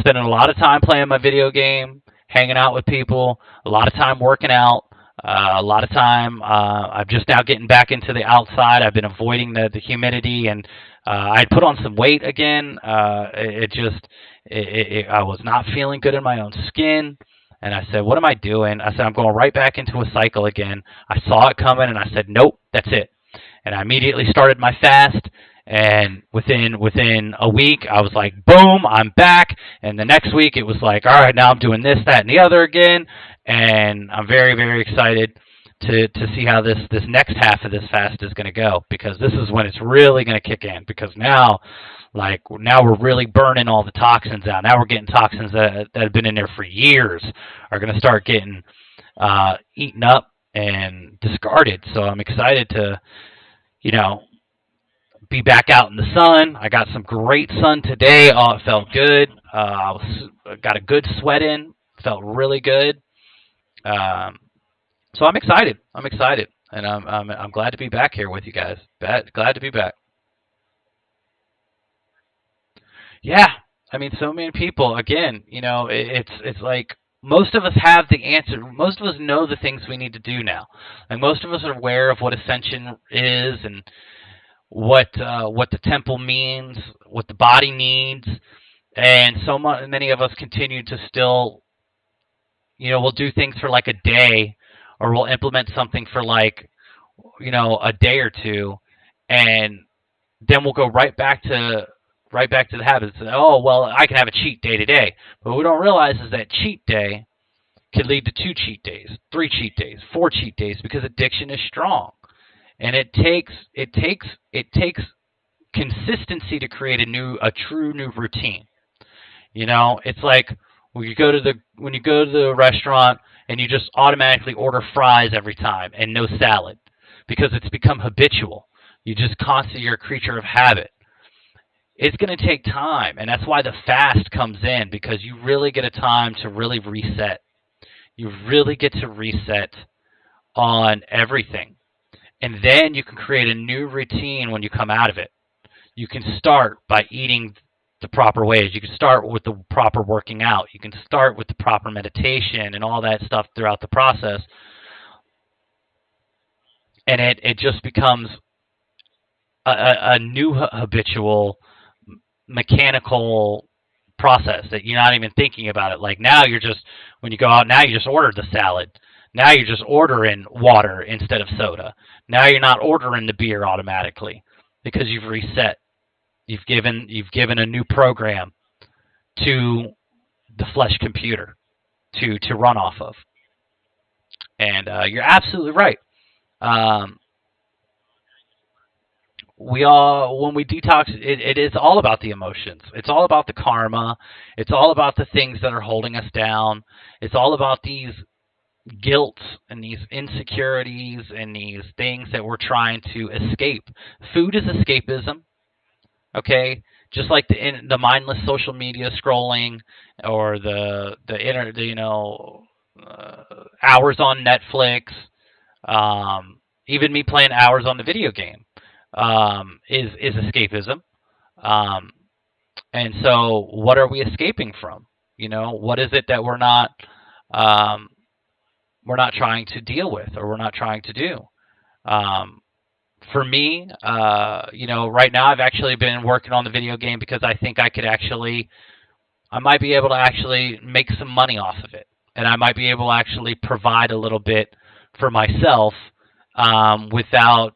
spending a lot of time playing my video game, hanging out with people, a lot of time working out, a lot of time. I'm just now getting back into the outside. I've been avoiding the humidity, and I put on some weight again. I was not feeling good in my own skin. And I said, "What am I doing?" I said, "I'm going right back into a cycle again." I saw it coming, and I said, "Nope, that's it." And I immediately started my fast. And within a week, I was like, boom, I'm back. And the next week, it was like, all right, now I'm doing this, that, and the other again. And I'm very, very excited to see how this next half of this fast is going to go, because this is when it's really going to kick in, because now now we're really burning all the toxins out. Now we're getting toxins that have been in there for years are going to start getting eaten up and discarded. So I'm excited to, you know, be back out in the sun. I got some great sun today. Oh, it felt good. Got a good sweat in. Felt really good. Um, so I'm excited. I'm excited, and I'm glad to be back here with you guys. Glad to be back. Yeah, I mean, so many people. Again, it's like most of us have the answer. Most of us know the things we need to do now. Like most of us are aware of what Ascension is and what the temple means, what the body needs, and many of us continue to still, we'll do things for like a day, or we'll implement something for like, a day or two, and then we'll go right back to the habits. Oh well, I can have a cheat day today, but what we don't realize is that cheat day could lead to 2 cheat days, 3 cheat days, 4 cheat days, because addiction is strong, and it takes consistency to create a true new routine. It's like when you go to the restaurant and you just automatically order fries every time and no salad, because it's become habitual. You just constantly, you're a creature of habit. It's going to take time, and that's why the fast comes in, because you really get a time to really reset. You really get to reset on everything, and then you can create a new routine when you come out of it. You can start by eating the proper ways. You can start with the proper working out. You can start with the proper meditation and all that stuff throughout the process. And it just becomes a new habitual mechanical process that you're not even thinking about it. Like now you're just, when you go out, now you just order the salad. Now you're just ordering water instead of soda. Now you're not ordering the beer automatically, because you've reset. You've given a new program to the flesh computer to run off of. And you're absolutely right. Um, we all, when we detox, it is all about the emotions. It's all about the karma. It's all about the things that are holding us down. It's all about these guilt and these insecurities and these things that we're trying to escape. Food is escapism. Okay, just like the mindless social media scrolling, or the hours on Netflix, even me playing hours on the video game, is escapism. um, and so what are we escaping from? What is it that um, we're not trying to deal with, or we're not trying to do? um, for me, right now I've actually been working on the video game, because I think I might be able to actually make some money off of it, and I might be able to actually provide a little bit for myself, without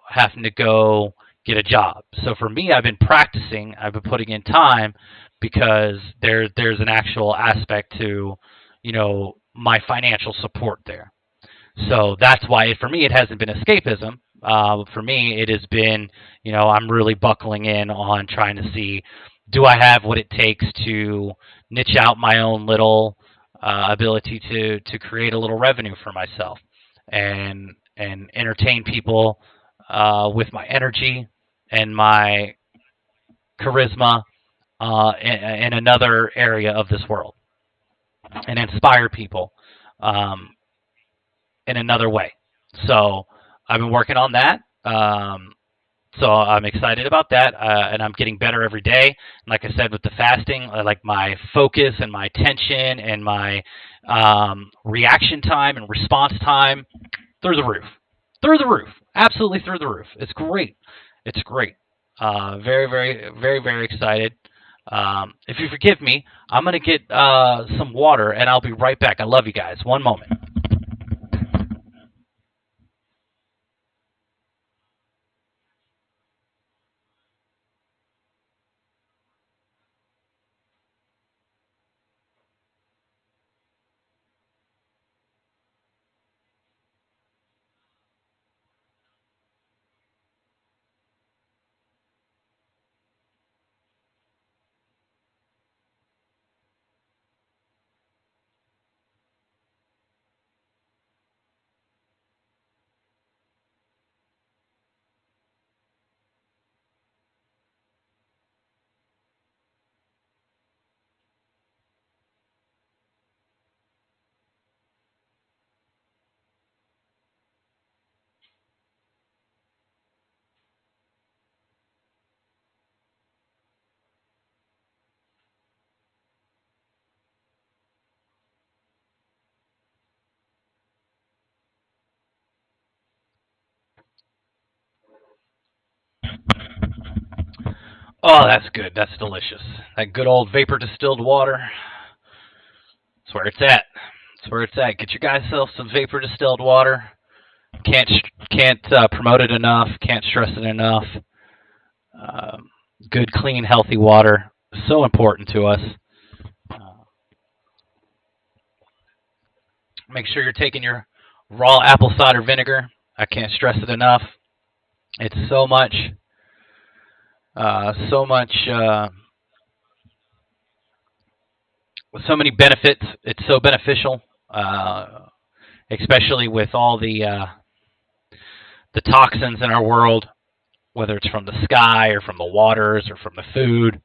having to go get a job. So for me, I've been practicing. I've been putting in time, because there's an actual aspect to my financial support there. So that's why for me it hasn't been escapism. For me, it has been, I'm really buckling in on trying to see, do I have what it takes to niche out my own little ability to create a little revenue for myself, and entertain people with my energy and my charisma, in another area of this world, and inspire people um, in another way. So I've been working on that. So I'm excited about that, and I'm getting better every day. And like I said, with the fasting, like my focus and my attention and my reaction time and response time, through the roof, through the roof, absolutely through the roof. It's great. It's great. Very, very, very, very excited. If you forgive me, I'm gonna get some water, and I'll be right back. I love you guys. One moment. Oh, that's good. That's delicious. That good old vapor distilled water. That's where it's at. That's where it's at. Get your guys self some vapor distilled water. Can't can't promote it enough. Can't stress it enough. Um, Good, clean, healthy water, so important to us. Uh, Make sure you're taking your raw apple cider vinegar. I can't stress it enough. It's so much, so many benefits. It's so beneficial, especially with all the toxins in our world, whether it's from the sky or from the waters or from the food.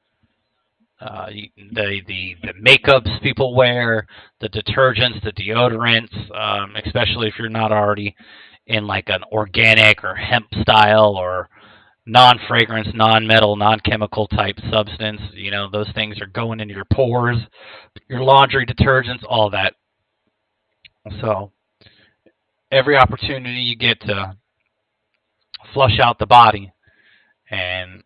The makeups people wear, the detergents, the deodorants, especially if you're not already in like an organic or hemp style or non-fragrance, non-metal, non-chemical type substance. You know, those things are going into your pores, your laundry detergents, all that. So every opportunity you get to flush out the body and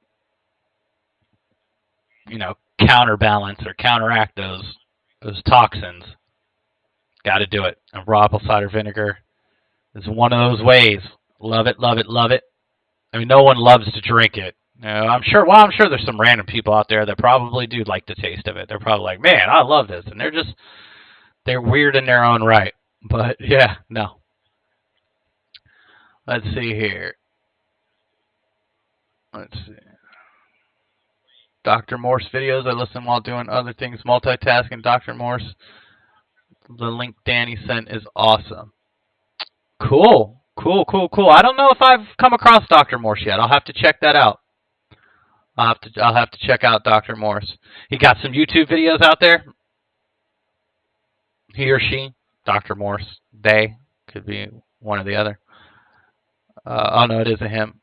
counterbalance or counteract those toxins, got to do it. And raw apple cider vinegar is one of those ways. Love it, love it, love it. I mean, no one loves to drink it. I'm sure. Well, I'm sure there's some random people out there that probably do like the taste of it. They're probably like, "Man, I love this," and they're weird in their own right. But yeah, no. Let's see here. Let's see. Dr. Morse videos. I listen while doing other things, multitasking. Dr. Morse. The link Danny sent is awesome. Cool, cool, cool, cool. I don't know if I've come across Dr. Morse yet. I'll have to check that out. I'll have to check out Dr. Morse. He got some YouTube videos out there. He or she, Dr. Morse, they could be one or the other. Oh no, it is a him.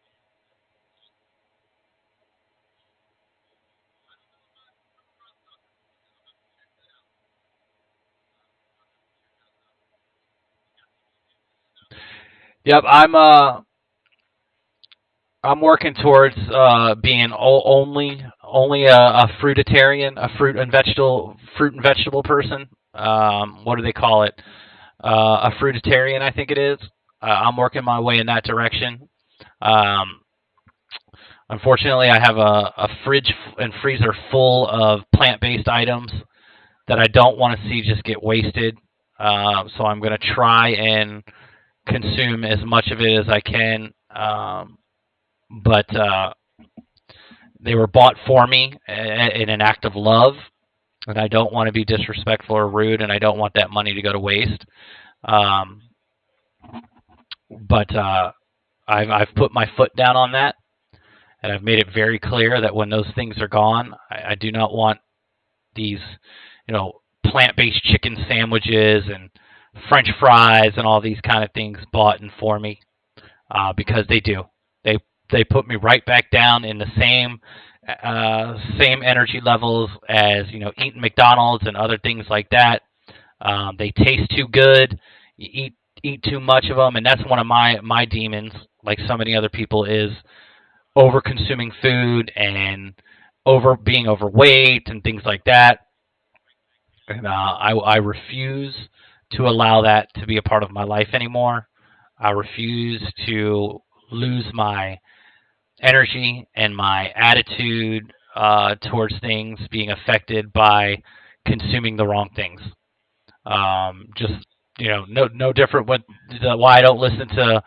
Yep, I'm working towards being only a fruitarian, a fruit and vegetable person. What do they call it? A fruitarian, I think it is. I'm working my way in that direction. Um, Unfortunately, I have a fridge and freezer full of plant-based items that I don't want to see just get wasted. So I'm going to try and consume as much of it as I can. But they were bought for me in an act of love, and I don't want to be disrespectful or rude, and I don't want that money to go to waste. Um, but I've put my foot down on that, and I've made it very clear that when those things are gone, I do not want these, plant-based chicken sandwiches and French fries and all these kind of things bought and for me, because they do. They put me right back down in the same energy levels as eating McDonald's and other things like that. They taste too good. You eat too much of them, and that's one of my demons. Like so many other people, is over consuming food and being overweight and things like that. And I refuse to allow that to be a part of my life anymore. I refuse to lose my energy and my attitude towards things being affected by consuming the wrong things. Just no different with why I don't listen to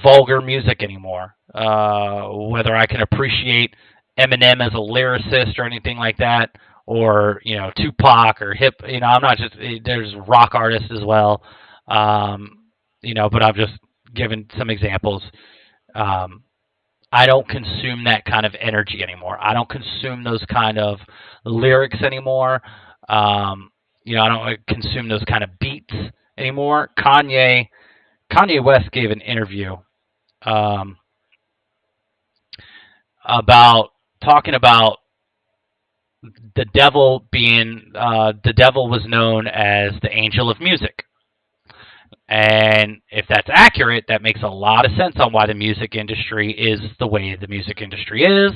vulgar music anymore. Whether I can appreciate Eminem as a lyricist or anything like that, or Tupac or hip. I'm not just there's rock artists as well. But I'm just giving some examples. Um, I don't consume that kind of energy anymore. I don't consume those kind of lyrics anymore. I don't consume those kind of beats anymore. Kanye West gave an interview um, about talking about the devil was known as the angel of music, And if that's accurate, that makes a lot of sense on why the music industry is the way the music industry is,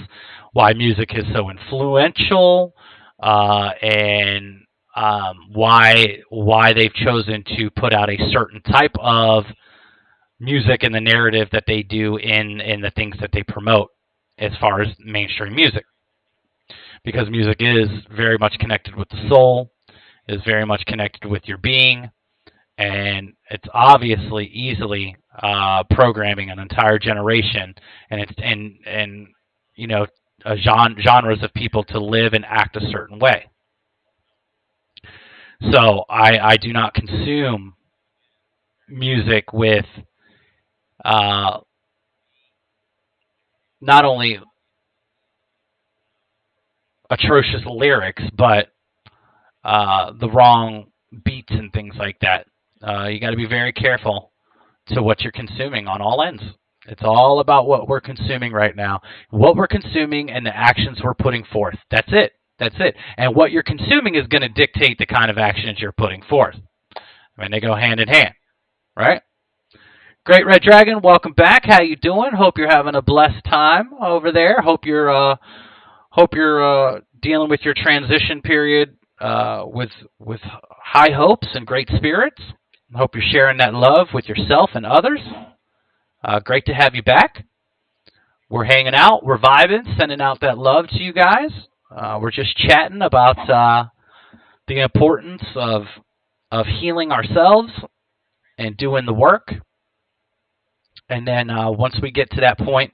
why music is so influential, and why they've chosen to put out a certain type of music and the narrative that they do in the things that they promote as far as mainstream music. Because music is very much connected with the soul, is very much connected with your being, and it's obviously easily programming an entire generation, and it's and you know genres of people to live and act a certain way. So I do not consume music with uh, not only atrocious lyrics, but the wrong beats and things like that. You got to be very careful to what you're consuming on all ends. It's all about what we're consuming right now, what we're consuming, and the actions we're putting forth. That's it. That's it. And what you're consuming is going to dictate the kind of actions you're putting forth. I mean, they go hand in hand, right? Great Red Dragon, welcome back. How you doing? Hope you're having a blessed time over there. Hope you're dealing with your transition period with high hopes and great spirits. Hope you're sharing that love with yourself and others. Great to have you back. We're hanging out, we're vibing, sending out that love to you guys. We're just chatting about the importance of healing ourselves and doing the work. And then once we get to that point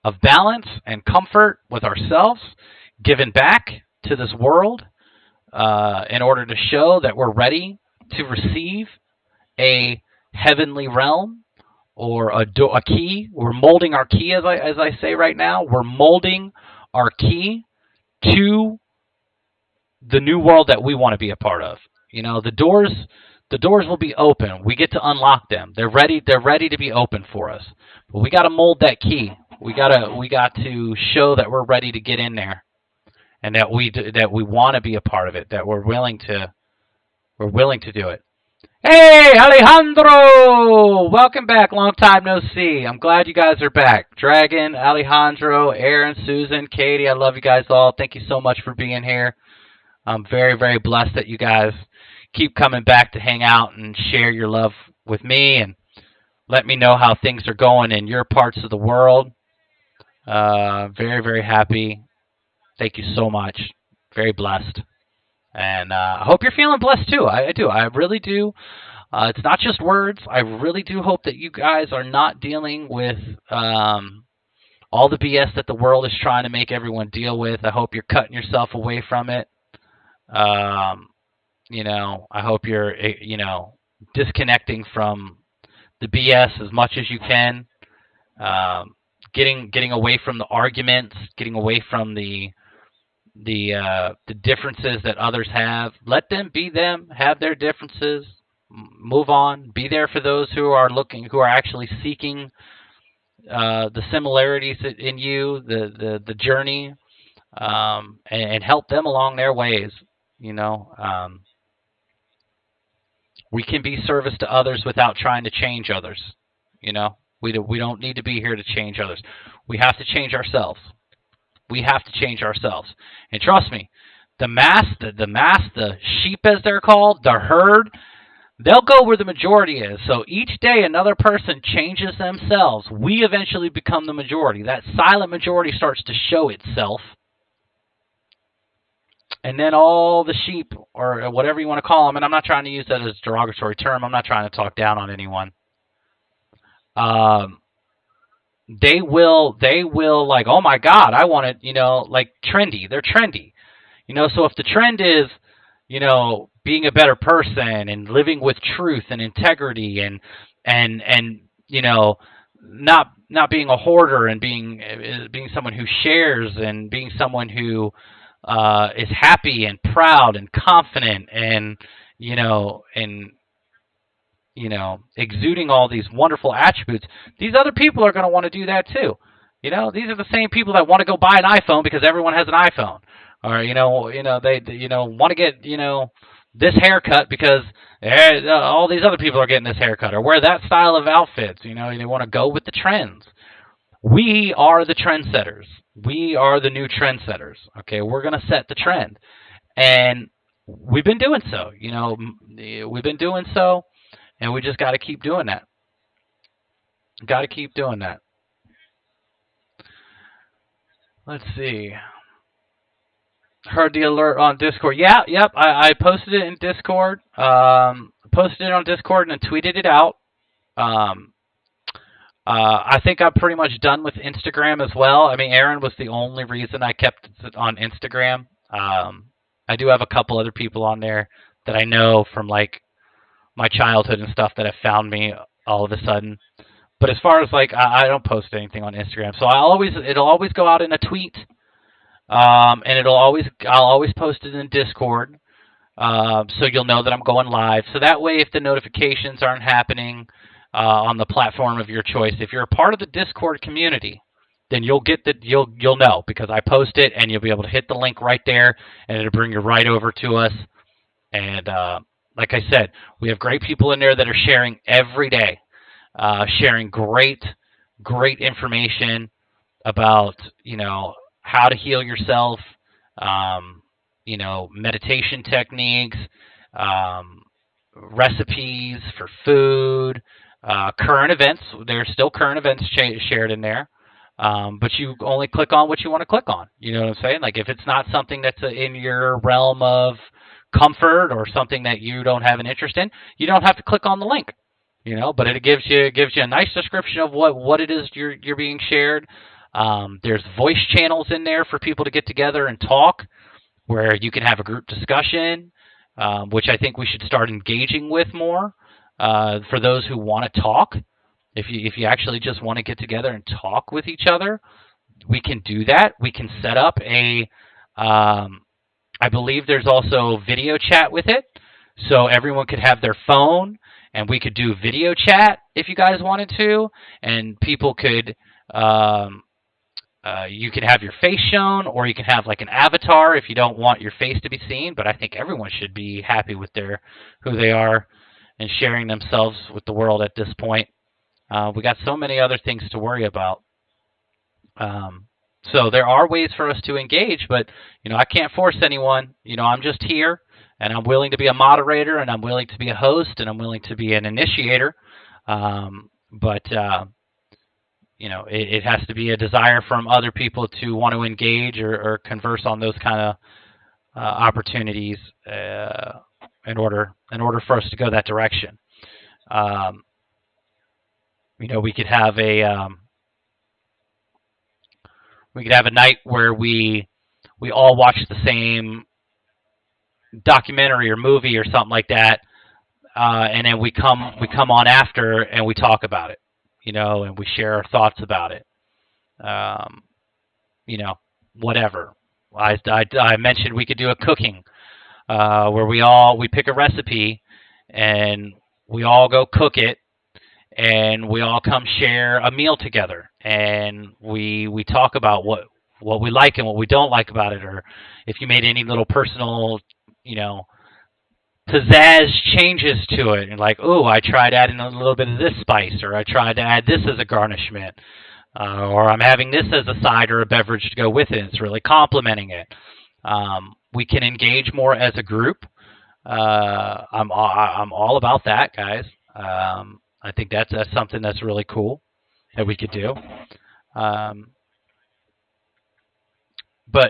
of balance and comfort with ourselves, giving back to this world in order to show that we're ready to receive a heavenly realm or a key. We're molding our key, as I say right now. We're molding our key to the new world that we want to be a part of. You know, the doors will be open. We get to unlock them. They're ready to be open for us. But we got to mold that key. We got to show that we're ready to get in there, and that we want to be a part of it. That we're willing to do it. Hey, Alejandro! Welcome back. Long time no see. I'm glad you guys are back. Dragon, Alejandro, Aaron, Susan, Katie, I love you guys all. Thank you so much for being here. I'm very, very blessed that you guys keep coming back to hang out and share your love with me and let me know how things are going in your parts of the world. Very, very happy. Thank you so much. Very blessed. And I hope you're feeling blessed too. I do. I really do. It's not just words. I really do hope that you guys are not dealing with all the BS that the world is trying to make everyone deal with. I hope you're cutting yourself away from it. You know, I hope you're, you know, disconnecting from the BS as much as you can. Getting away from the arguments, getting away from the differences that others have. Let them be them, have their differences, move on. Be there for those who are actually seeking the similarities in you, the journey, and help them along their ways. You know, we can be service to others without trying to change others. You know, we don't need to be here to change others. We have to change ourselves. We have to change ourselves. And trust me, the sheep as they're called, the herd, they'll go where the majority is. So each day another person changes themselves. We eventually become the majority. That silent majority starts to show itself. And then all the sheep, or whatever you want to call them, and I'm not trying to use that as a derogatory term. I'm not trying to talk down on anyone. They will like, oh my God, I want it, you know, like trendy. They're trendy. You know, so if the trend is, you know, being a better person and living with truth and integrity and you know, not being a hoarder and being someone who shares and being someone who is happy and proud and confident and, you know, exuding all these wonderful attributes, these other people are going to want to do that too. You know, these are the same people that want to go buy an iPhone because everyone has an iPhone, or they want to get, this haircut because all these other people are getting this haircut, or wear that style of outfits. You know, they want to go with the trends. We are the trendsetters. We are the new trendsetters. Okay, we're going to set the trend, and we've been doing so. You know, we've been doing so, and we just got to keep doing that. Got to keep doing that. Let's see. Heard the alert on Discord. Yeah, yep. I posted it in Discord. Posted it on Discord and then tweeted it out. Um, I think I'm pretty much done with Instagram as well. I mean, Aaron was the only reason I kept it on Instagram. I do have a couple other people on there that I know from like my childhood and stuff that have found me all of a sudden. But as far as like, I don't post anything on Instagram, so it'll always go out in a tweet, and I'll always post it in Discord, so you'll know that I'm going live. So that way, if the notifications aren't happening on the platform of your choice, if you're a part of the Discord community, then you'll know because I post it, and you'll be able to hit the link right there, and it'll bring you right over to us. And like I said, we have great people in there that are sharing every day. Sharing great information about, how to heal yourself, meditation techniques, recipes for food, current events. There's still current events shared in there, but you only click on what you want to click on. You know what I'm saying? Like if it's not something that's in your realm of comfort or something that you don't have an interest in, you don't have to click on the link. But it gives you a nice description of what it is you're being shared. There's voice channels in there for people to get together and talk, where you can have a group discussion, which I think we should start engaging with more. For those who want to talk, if you actually just want to get together and talk with each other, we can do that. We can set up I believe there's also video chat with it, so everyone could have their phone. And we could do video chat if you guys wanted to, and people could, you can have your face shown, or you can have like an avatar if you don't want your face to be seen. But I think everyone should be happy with who they are and sharing themselves with the world at this point. We got so many other things to worry about. So there are ways for us to engage, but I can't force anyone. I'm just here. And I'm willing to be a moderator, and I'm willing to be a host, and I'm willing to be an initiator. But it has to be a desire from other people to want to engage or converse on those kind of opportunities in order for us to go that direction. We could have a night where we all watch the same documentary or movie or something like that, and then we come on after and we talk about it, and we share our thoughts about it. Whatever. I mentioned we could do a cooking where we pick a recipe and we all go cook it, and we all come share a meal together, and we talk about what we like and what we don't like about it, or if you made any little personal pizzazz changes to it, and like, oh, I tried adding a little bit of this spice, or I tried to add this as a garnishment, or I'm having this as a side or a beverage to go with it. It's really complementing it. We can engage more as a group. I'm all about that, guys. I think that's something that's really cool that we could do. But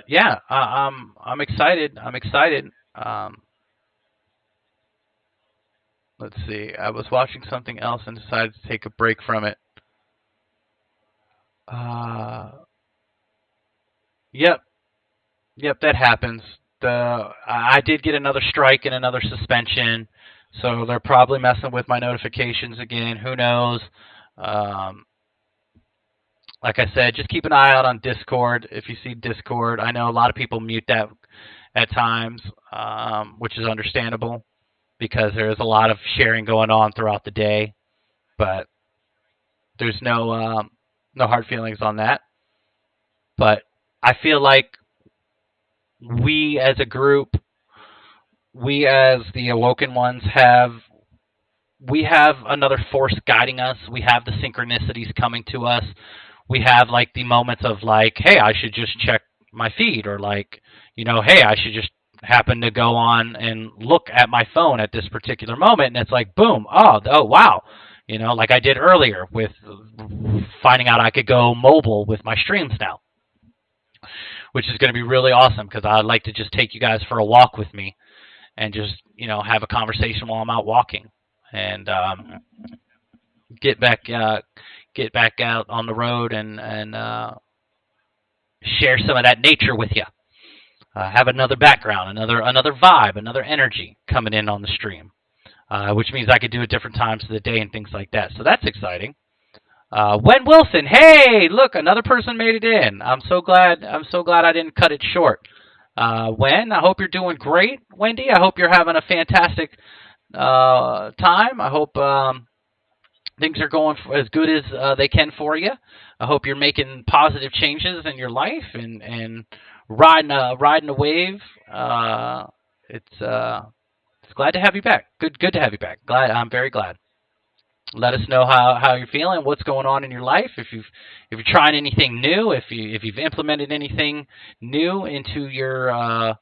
yeah, I'm excited. Let's see. I was watching something else and decided to take a break from it. Yep, that happens. I did get another strike and another suspension, so they're probably messing with my notifications again. Who knows? Like I said, just keep an eye out on Discord. If you see Discord, I know a lot of people mute that at times, which is understandable because there is a lot of sharing going on throughout the day. But there's no hard feelings on that. But I feel like we as a group, we as the awoken ones we have another force guiding us. We have the synchronicities coming to us. We have like the moments of like, hey, I should just check my feed, or like, hey, I should just happen to go on and look at my phone at this particular moment, and it's like, boom, oh wow, like I did earlier with finding out I could go mobile with my streams now, which is going to be really awesome because I'd like to just take you guys for a walk with me and just have a conversation while I'm out walking, and get back out on the road and share some of that nature with you. Have another background, another vibe, another energy coming in on the stream, which means I could do it different times of the day and things like that. So that's exciting. Wen Wilson, hey, look, another person made it in. I'm so glad I didn't cut it short. Wen, I hope you're doing great. Wendy, I hope you're having a fantastic time. I hope things are going as good as they can for you. I hope you're making positive changes in your life and riding a wave. It's glad to have you back. Good to have you back. I'm very glad. Let us know how you're feeling, what's going on in your life, if you're trying anything new, if you've implemented anything new into your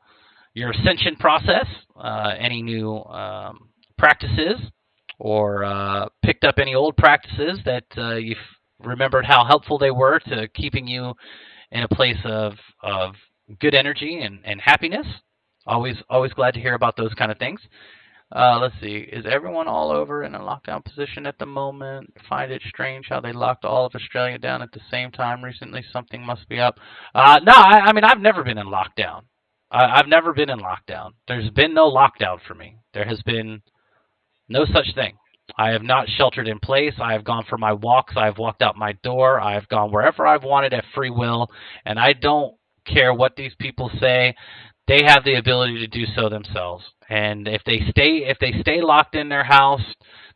ascension process, any new practices, or picked up any old practices that you've remembered how helpful they were to keeping you in a place of good energy and happiness. Always glad to hear about those kind of things. Let's see. Is everyone all over in a lockdown position at the moment? Find it strange how they locked all of Australia down at the same time recently. Something must be up. No, I mean, I've never been in lockdown. I've never been in lockdown. There's been no lockdown for me. There has been no such thing. I have not sheltered in place. I have gone for my walks. I have walked out my door. I have gone wherever I've wanted at free will, and I don't care what these people say. They have the ability to do so themselves. And if they stay locked in their house,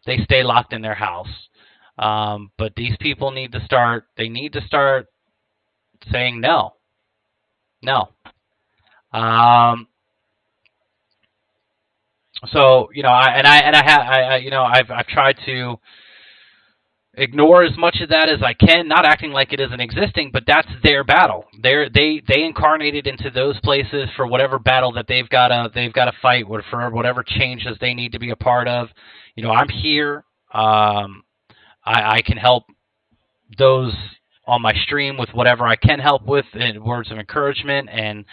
they stay locked in their house. But these people need to start. They need to start saying no. No. So I've tried to ignore as much of that as I can, not acting like it isn't existing, but that's their battle. They incarnated into those places for whatever battle that they've got to fight, or for whatever changes they need to be a part of. I'm here. I can help those on my stream with whatever I can help with in words of encouragement, and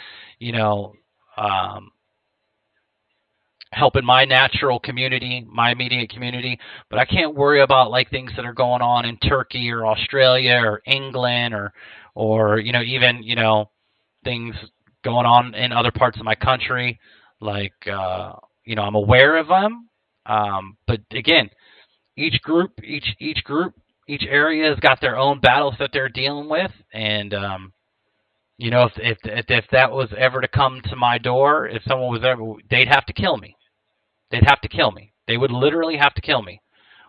helping my natural community, my immediate community, but I can't worry about like things that are going on in Turkey or Australia or England or even things going on in other parts of my country. Like I'm aware of them, but again, each area has got their own battles that they're dealing with, and if that was ever to come to my door, if someone was ever, they'd have to kill me. They'd have to kill me. They would literally have to kill me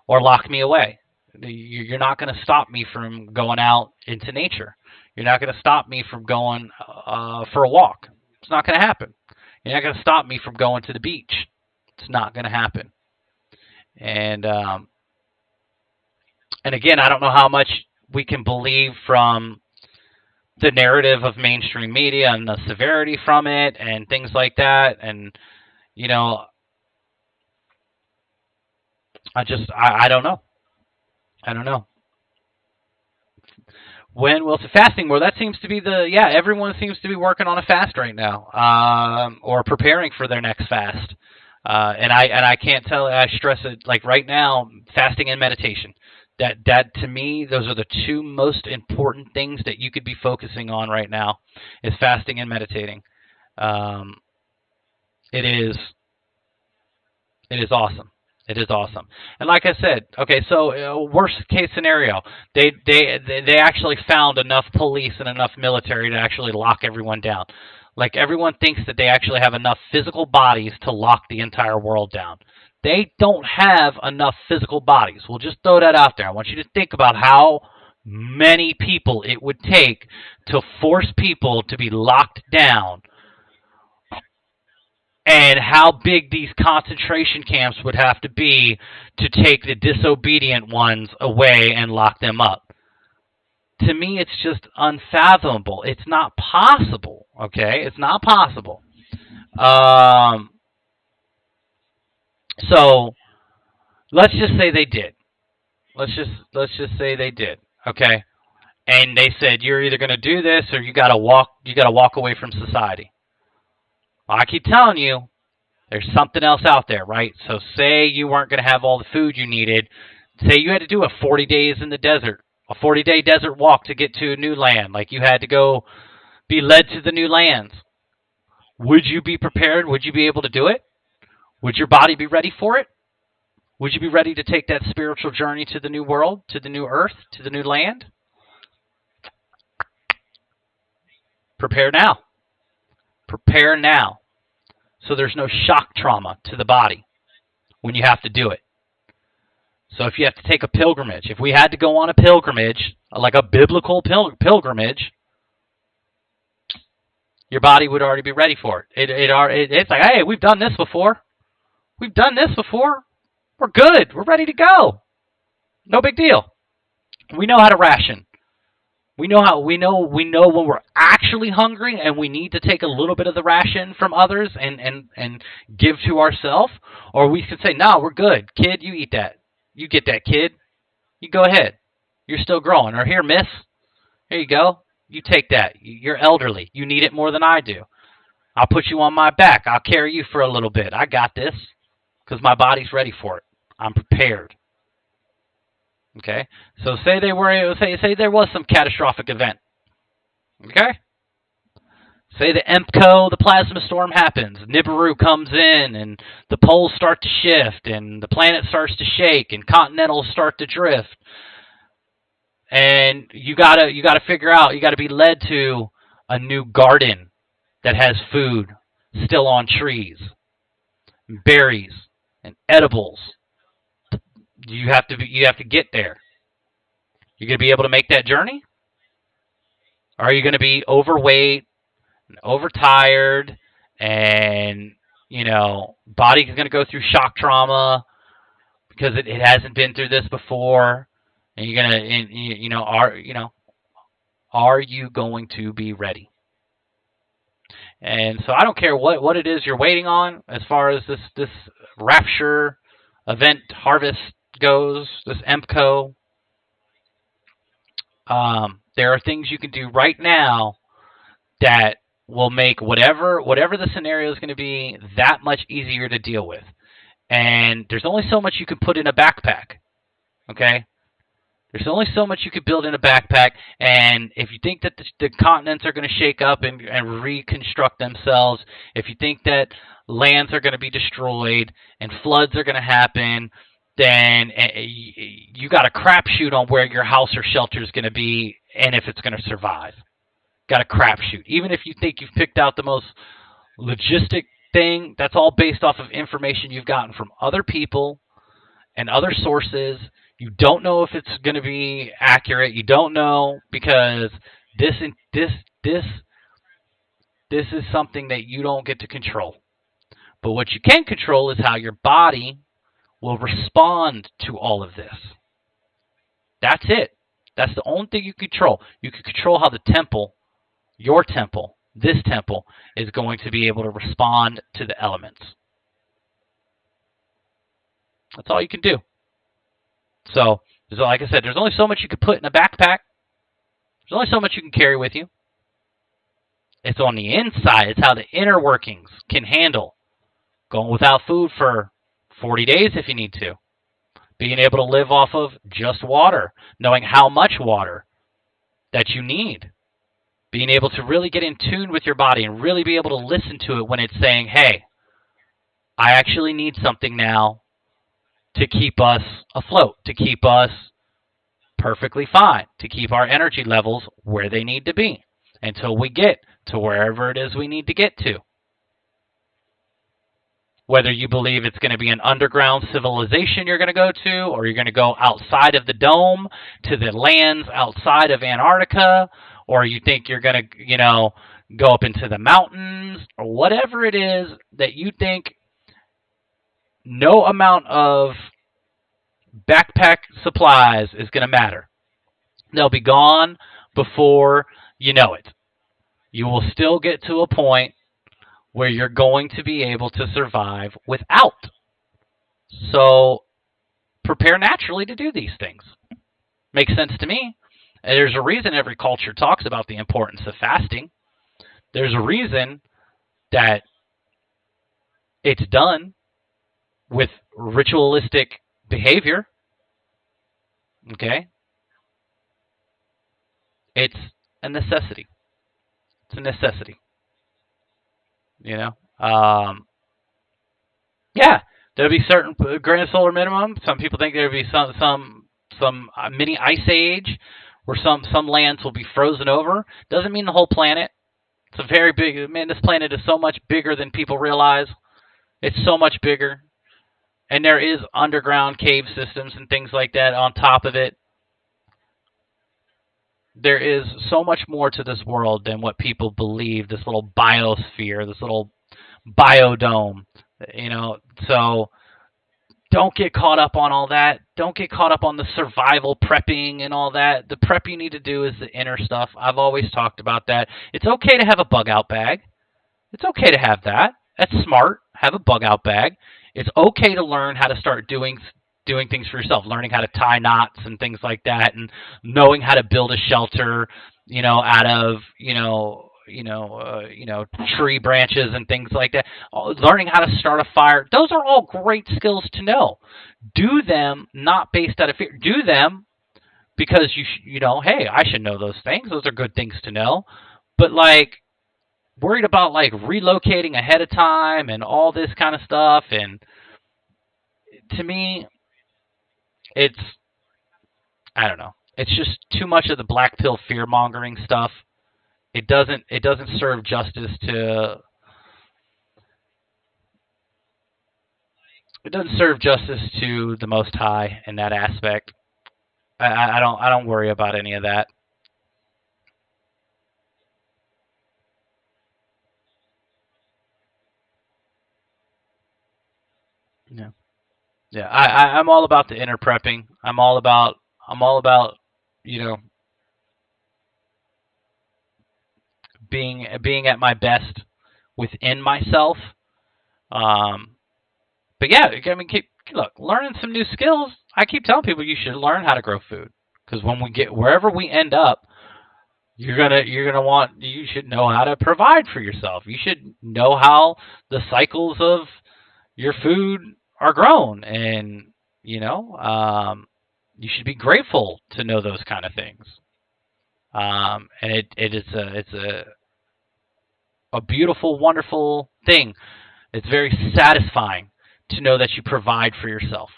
or lock me away. You're not going to stop me from going out into nature. You're not going to stop me from going for a walk. It's not going to happen. You're not going to stop me from going to the beach. It's not going to happen. And again, I don't know how much we can believe from the narrative of mainstream media and the severity from it and things like that. And I don't know. I don't know. When Wilson fasting, well, that seems to be everyone seems to be working on a fast right now, or preparing for their next fast. And I can't tell. I stress it like right now, fasting and meditation. That to me, those are the two most important things that you could be focusing on right now, is fasting and meditating. It is awesome. It is awesome. And like I said, okay, so worst case scenario, they actually found enough police and enough military to actually lock everyone down. Like, everyone thinks that they actually have enough physical bodies to lock the entire world down. They don't have enough physical bodies. We'll just throw that out there. I want you to think about how many people it would take to force people to be locked down and how big these concentration camps would have to be to take the disobedient ones away and lock them up. To me, it's just unfathomable. It's not possible, okay? It's not possible. So let's just say they did. Let's just say they did, okay? And they said you're either going to do this or you got to walk away from society. Well, I keep telling you, there's something else out there, right? So say you weren't going to have all the food you needed. Say you had to do a 40 days in the desert, a 40-day desert walk to get to a new land. Like you had to go be led to the new lands. Would you be prepared? Would you be able to do it? Would your body be ready for it? Would you be ready to take that spiritual journey to the new world, to the new earth, to the new land? Prepare now. Prepare now. So there's no shock trauma to the body when you have to do it. So if you have to take a pilgrimage, if we had to go on a pilgrimage, like a biblical pilgrimage, your body would already be ready for it. It's like, hey, we've done this before. We've done this before. We're good. We're ready to go. No big deal. We know how to ration. We know when we're actually hungry and we need to take a little bit of the ration from others and give to ourselves, or we can say, no, we're good. Kid, you eat that. You get that, kid. You go ahead. You're still growing. Or here, miss. Here you go. You take that. You're elderly. You need it more than I do. I'll put you on my back. I'll carry you for a little bit. I got this because my body's ready for it. I'm prepared. Okay? So say there was some catastrophic event. Okay? Say the Empcoe, the plasma storm happens. Nibiru comes in, and the poles start to shift, and the planet starts to shake, and continentals start to drift. And you gotta figure out, you gotta be led to a new garden that has food still on trees, and berries, and edibles. You have to get there. You gonna be able to make that journey? Or are you gonna be overweight, and overtired, and body's gonna go through shock trauma because it hasn't been through this before, and you're gonna are you going to be ready? And so I don't care what it is you're waiting on as far as this rapture event harvest goes, this Empcoe. There are things you can do right now that will make whatever the scenario is going to be that much easier to deal with. And there's only so much you can put in a backpack. Okay? There's only so much you could build in a backpack, and if you think that the continents are going to shake up and reconstruct themselves, if you think that lands are going to be destroyed and floods are going to happen, then you got a crapshoot on where your house or shelter is going to be and if it's going to survive. Got a crapshoot. Even if you think you've picked out the most logistic thing, that's all based off of information you've gotten from other people and other sources. You don't know if it's going to be accurate. You don't know because this is something that you don't get to control. But what you can control is how your body will respond to all of this. That's it. That's the only thing you control. You can control how the temple, your temple, this temple, is going to be able to respond to the elements. That's all you can do. So like I said, there's only so much you can put in a backpack. There's only so much you can carry with you. It's on the inside. It's how the inner workings can handle going without food for 40 days if you need to. Being able to live off of just water. Knowing how much water that you need. Being able to really get in tune with your body and really be able to listen to it when it's saying, hey, I actually need something now to keep us afloat, to keep us perfectly fine, to keep our energy levels where they need to be until we get to wherever it is we need to get to. Whether you believe it's going to be an underground civilization you're going to go to, or you're going to go outside of the dome to the lands outside of Antarctica, or you think you're going to, go up into the mountains, or whatever it is that you think no amount of backpack supplies is going to matter. They'll be gone before you know it. You will still get to a point where you're going to be able to survive without. So prepare naturally to do these things. Makes sense to me. And there's a reason every culture talks about the importance of fasting. There's a reason that it's done with ritualistic behavior. Okay? It's a necessity. It's a necessity. You know? Yeah, there'll be certain grand solar minimum. Some people think there'll be some mini ice age where some lands will be frozen over. Doesn't mean the whole planet. It's a very big, man, this planet is so much bigger than people realize. It's so much bigger. And there is underground cave systems and things like that on top of it. There is so much more to this world than what people believe, this little biosphere, this little biodome, you know. So don't get caught up on all that. Don't get caught up on the survival prepping and all that. The prep you need to do is the inner stuff. I've always talked about that. It's okay to have a bug out bag. It's okay to have that. That's smart. Have a bug out bag. It's okay to learn how to start doing things for yourself, learning how to tie knots and things like that, and knowing how to build a shelter, you know, out of, tree branches and things like that. Learning how to start a fire. Those are all great skills to know. Do them not based out of fear. Do them because hey, I should know those things. Those are good things to know. But like worried about like relocating ahead of time and all this kind of stuff, and to me, it's, I don't know. It's just too much of the black pill fear mongering stuff. It doesn't serve justice to the Most High in that aspect. I don't worry about any of that. Yeah. Yeah, I'm all about the inner prepping. I'm all about you know being at my best within myself. Um, but yeah, I mean, look, learning some new skills. I keep telling people you should learn how to grow food because when we get wherever we end up, you should know how to provide for yourself. You should know how the cycles of your food are grown, and you know, you should be grateful to know those kind of things. And it's a beautiful, wonderful thing. It's very satisfying to know that you provide for yourself.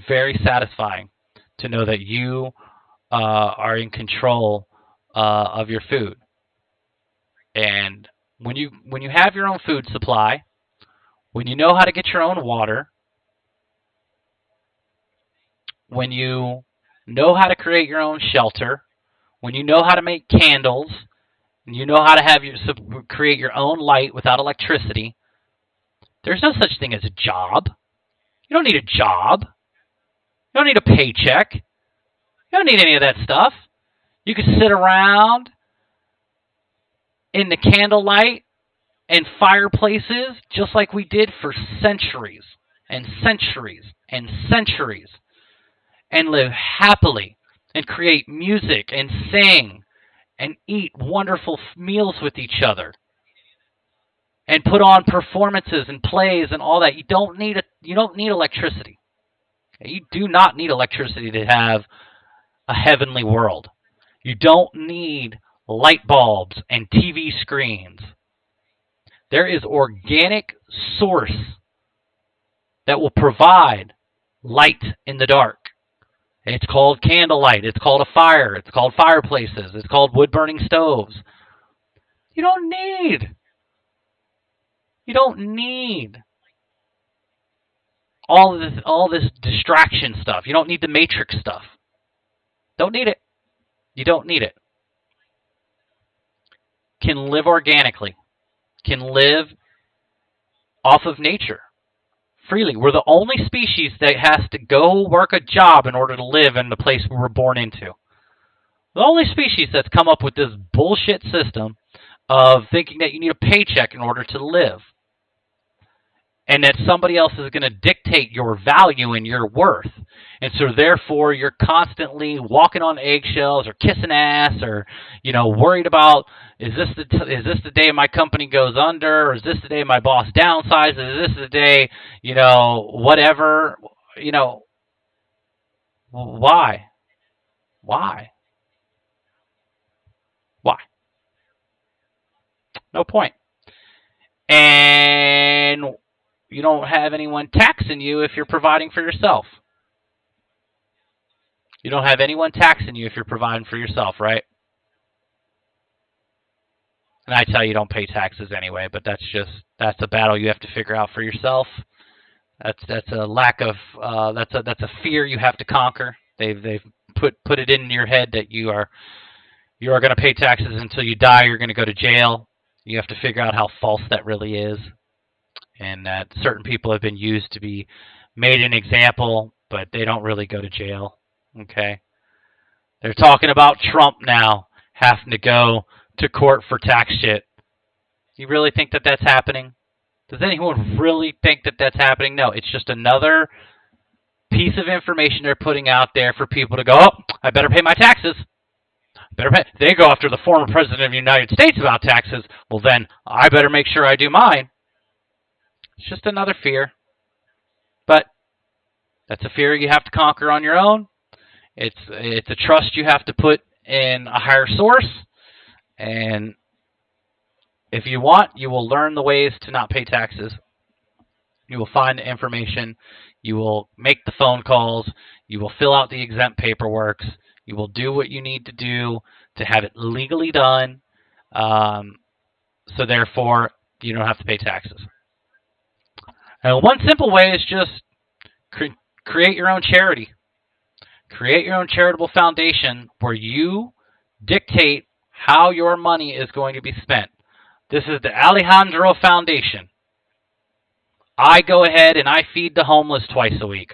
Very satisfying to know that you are in control of your food. And when you have your own food supply, when you know how to get your own water, when you know how to create your own shelter, when you know how to make candles, and you know how to create your own light without electricity, there's no such thing as a job. You don't need a job. You don't need a paycheck. You don't need any of that stuff. You can sit around in the candlelight and fireplaces just like we did for centuries and centuries and centuries and live happily and create music and sing and eat wonderful meals with each other and put on performances and plays and all that. You don't need electricity. You do not need electricity to have a heavenly world. You don't need light bulbs and TV screens. There is organic source that will provide light in the dark. It's called candlelight. It's called a fire. It's called fireplaces. It's called wood-burning stoves. You don't need all this distraction stuff. You don't need the matrix stuff. Don't need it. You don't need it. can live organically, can live off of nature freely. We're the only species that has to go work a job in order to live in the place we were born into. The only species that's come up with this bullshit system of thinking that you need a paycheck in order to live, and that somebody else is going to dictate your value and your worth. And so therefore you're constantly walking on eggshells or kissing ass or, worried about, is this the day my company goes under, or is this the day my boss downsizes, is this the day, whatever, why? Why? No point. And you don't have anyone taxing you if you're providing for yourself. You don't have anyone taxing you if you're providing for yourself, right? And I tell you, don't pay taxes anyway, but that's a battle you have to figure out for yourself. That's a lack of that's a fear you have to conquer. They've put it in your head that you are going to pay taxes until you die. You're going to go to jail. You have to figure out how false that really is, and that certain people have been used to be made an example, but they don't really go to jail. Okay? They're talking about Trump now having to go to court for tax shit. You really think that that's happening? Does anyone really think that that's happening? No, it's just another piece of information they're putting out there for people to go, oh, I better pay my taxes. They go after the former president of the United States about taxes. Well, then I better make sure I do mine. It's just another fear. But that's a fear you have to conquer on your own. It's a trust you have to put in a higher source. And if you want, you will learn the ways to not pay taxes. You will find the information. You will make the phone calls. You will fill out the exempt paperwork. You will do what you need to do to have it legally done. So therefore, you don't have to pay taxes. And one simple way is just create your own charity. Create your own charitable foundation where you dictate how your money is going to be spent. This is the Alejandro Foundation. I go ahead and I feed the homeless twice a week.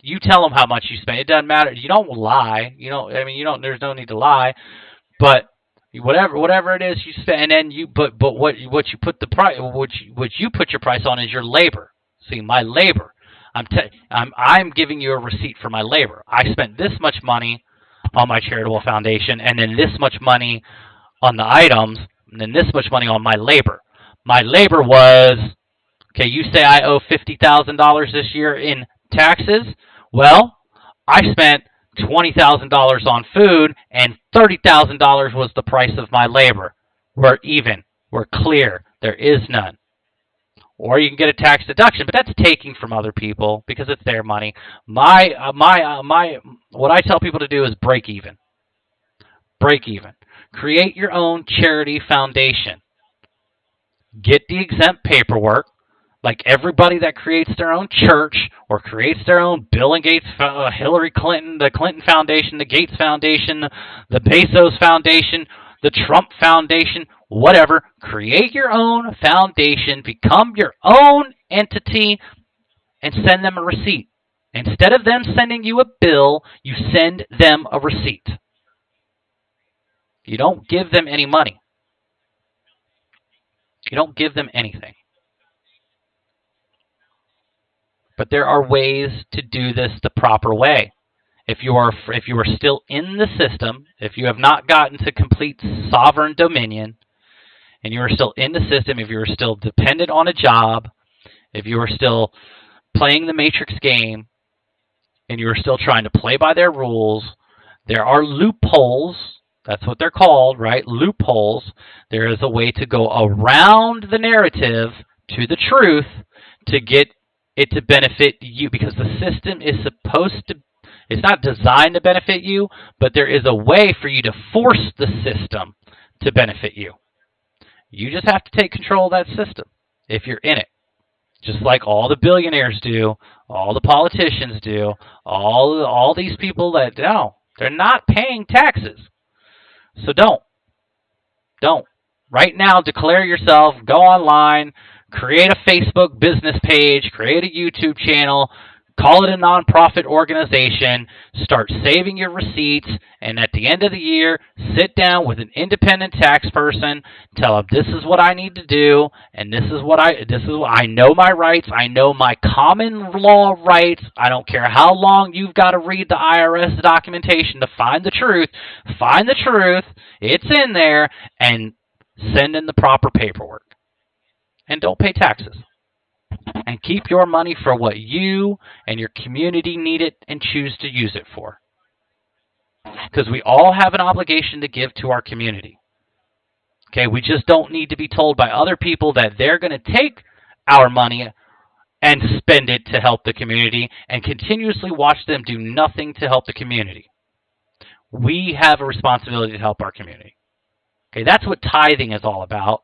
You tell them how much you spend. It doesn't matter. You don't lie. There's no need to lie. But whatever it is you spend, and then what you put the price, what you put your price on is your labor. See, my labor. I'm giving you a receipt for my labor. I spent this much money on my charitable foundation, and then this much money on the items, and then this much money on my labor. My labor was, okay, you say I owe $50,000 this year in taxes. Well, I spent $20,000 on food, and $30,000 was the price of my labor. We're even. We're clear. There is none. Or you can get a tax deduction, but that's taking from other people because it's their money. What I tell people to do is break even. Break even. Create your own charity foundation. Get the exempt paperwork, like everybody that creates their own church or creates their own Bill and Gates, Hillary Clinton, the Clinton Foundation, the Gates Foundation, the Bezos Foundation, the Trump Foundation, whatever. Create your own foundation, become your own entity, and send them a receipt. Instead of them sending you a bill, you send them a receipt. You don't give them any money. You don't give them anything. But there are ways to do this the proper way. If you are still in the system, if you have not gotten to complete sovereign dominion, and you are still in the system, if you are still dependent on a job, if you are still playing the Matrix game, and you are still trying to play by their rules, there are loopholes. That's what they're called, right? Loopholes. There is a way to go around the narrative to the truth to get it to benefit you, because the system is it's not designed to benefit you, but there is a way for you to force the system to benefit you. You just have to take control of that system if you're in it. Just like all the billionaires do, all the politicians do, all these people that they're not paying taxes. So don't Don't. Right now, declare yourself, go online, create a Facebook business page, create a YouTube channel, call it a nonprofit organization, start saving your receipts, and at the end of the year, sit down with an independent tax person, tell them this is what I need to do, and this is what I know my rights, I know my common law rights. I don't care how long you've got to read the IRS documentation to find the truth. Find the truth, it's in there, and send in the proper paperwork. And don't pay taxes. And keep your money for what you and your community need it and choose to use it for. Because we all have an obligation to give to our community. Okay, we just don't need to be told by other people that they're going to take our money and spend it to help the community and continuously watch them do nothing to help the community. We have a responsibility to help our community. Okay, that's what tithing is all about.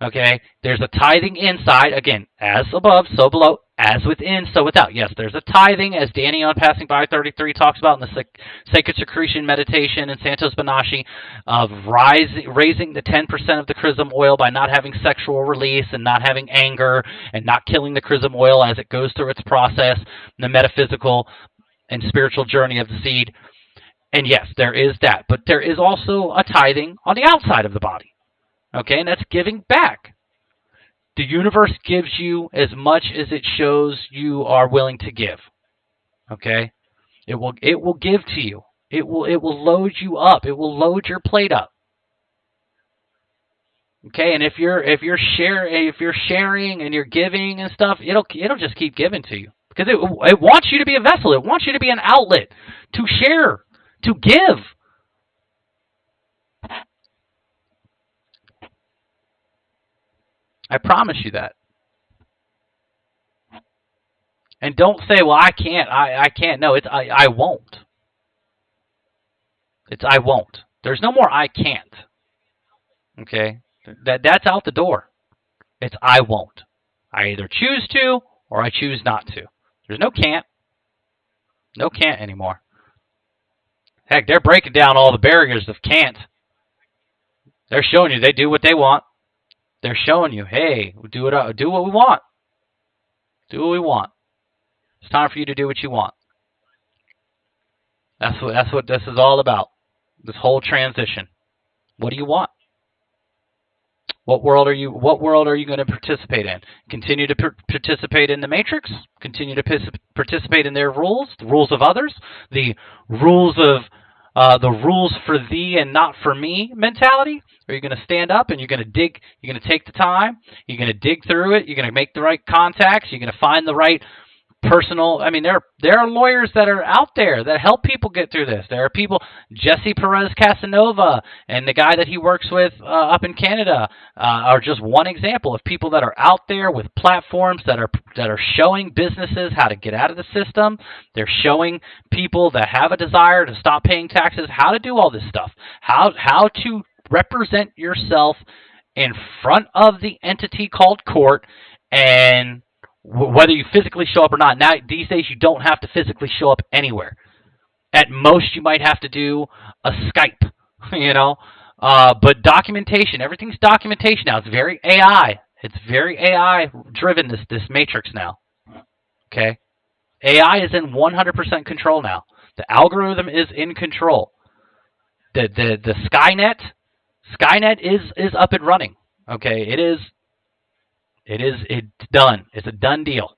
Okay, there's a tithing inside, again, as above, so below, as within, so without. Yes, there's a tithing, as Danny on Passing By 33 talks about in the Sacred Secretion Meditation and Santos Bonacci, of raising the 10% of the chrism oil by not having sexual release and not having anger and not killing the chrism oil as it goes through its process, the metaphysical and spiritual journey of the seed. And yes, there is that, but there is also a tithing on the outside of the body. Okay, and that's giving back. The universe gives you as much as it shows you are willing to give. Okay? It will give to you. It will load you up. It will load your plate up. Okay, and if you're sharing and you're giving and stuff, it'll just keep giving to you. Because it wants you to be a vessel. It wants you to be an outlet to share, to give. I promise you that. And don't say, well, I can't. I can't. No, it's I won't. It's I won't. There's no more I can't. Okay? That's out the door. It's I won't. I either choose to or I choose not to. There's no can't. No can't anymore. Heck, they're breaking down all the barriers of can't. They're showing you they do what they want. They're showing you, hey, do what we want. Do what we want. It's time for you to do what you want. That's what this is all about. This whole transition. What do you want? What world are you going to participate in? Continue to participate in the Matrix? Continue to participate in their rules, the rules of others, the rules for thee and not for me mentality? Are you going to stand up and you're going to dig? You're going to take the time. You're going to dig through it. You're going to make the right contacts. You're going to find the right personal. I mean, there are lawyers that are out there that help people get through this. There are people, Jesse Perez Casanova and the guy that he works with up in Canada are just one example of people that are out there with platforms that are showing businesses how to get out of the system. They're showing people that have a desire to stop paying taxes how to do all this stuff, how to represent yourself in front of the entity called court, and whether you physically show up or not. Now, these days, you don't have to physically show up anywhere. At most, you might have to do a Skype, you know. But documentation, everything's documentation now. It's very AI. It's very AI-driven, this matrix now. Okay? AI is in 100% control now. The algorithm is in control. The Skynet is up and running. Okay? It's done. It's a done deal.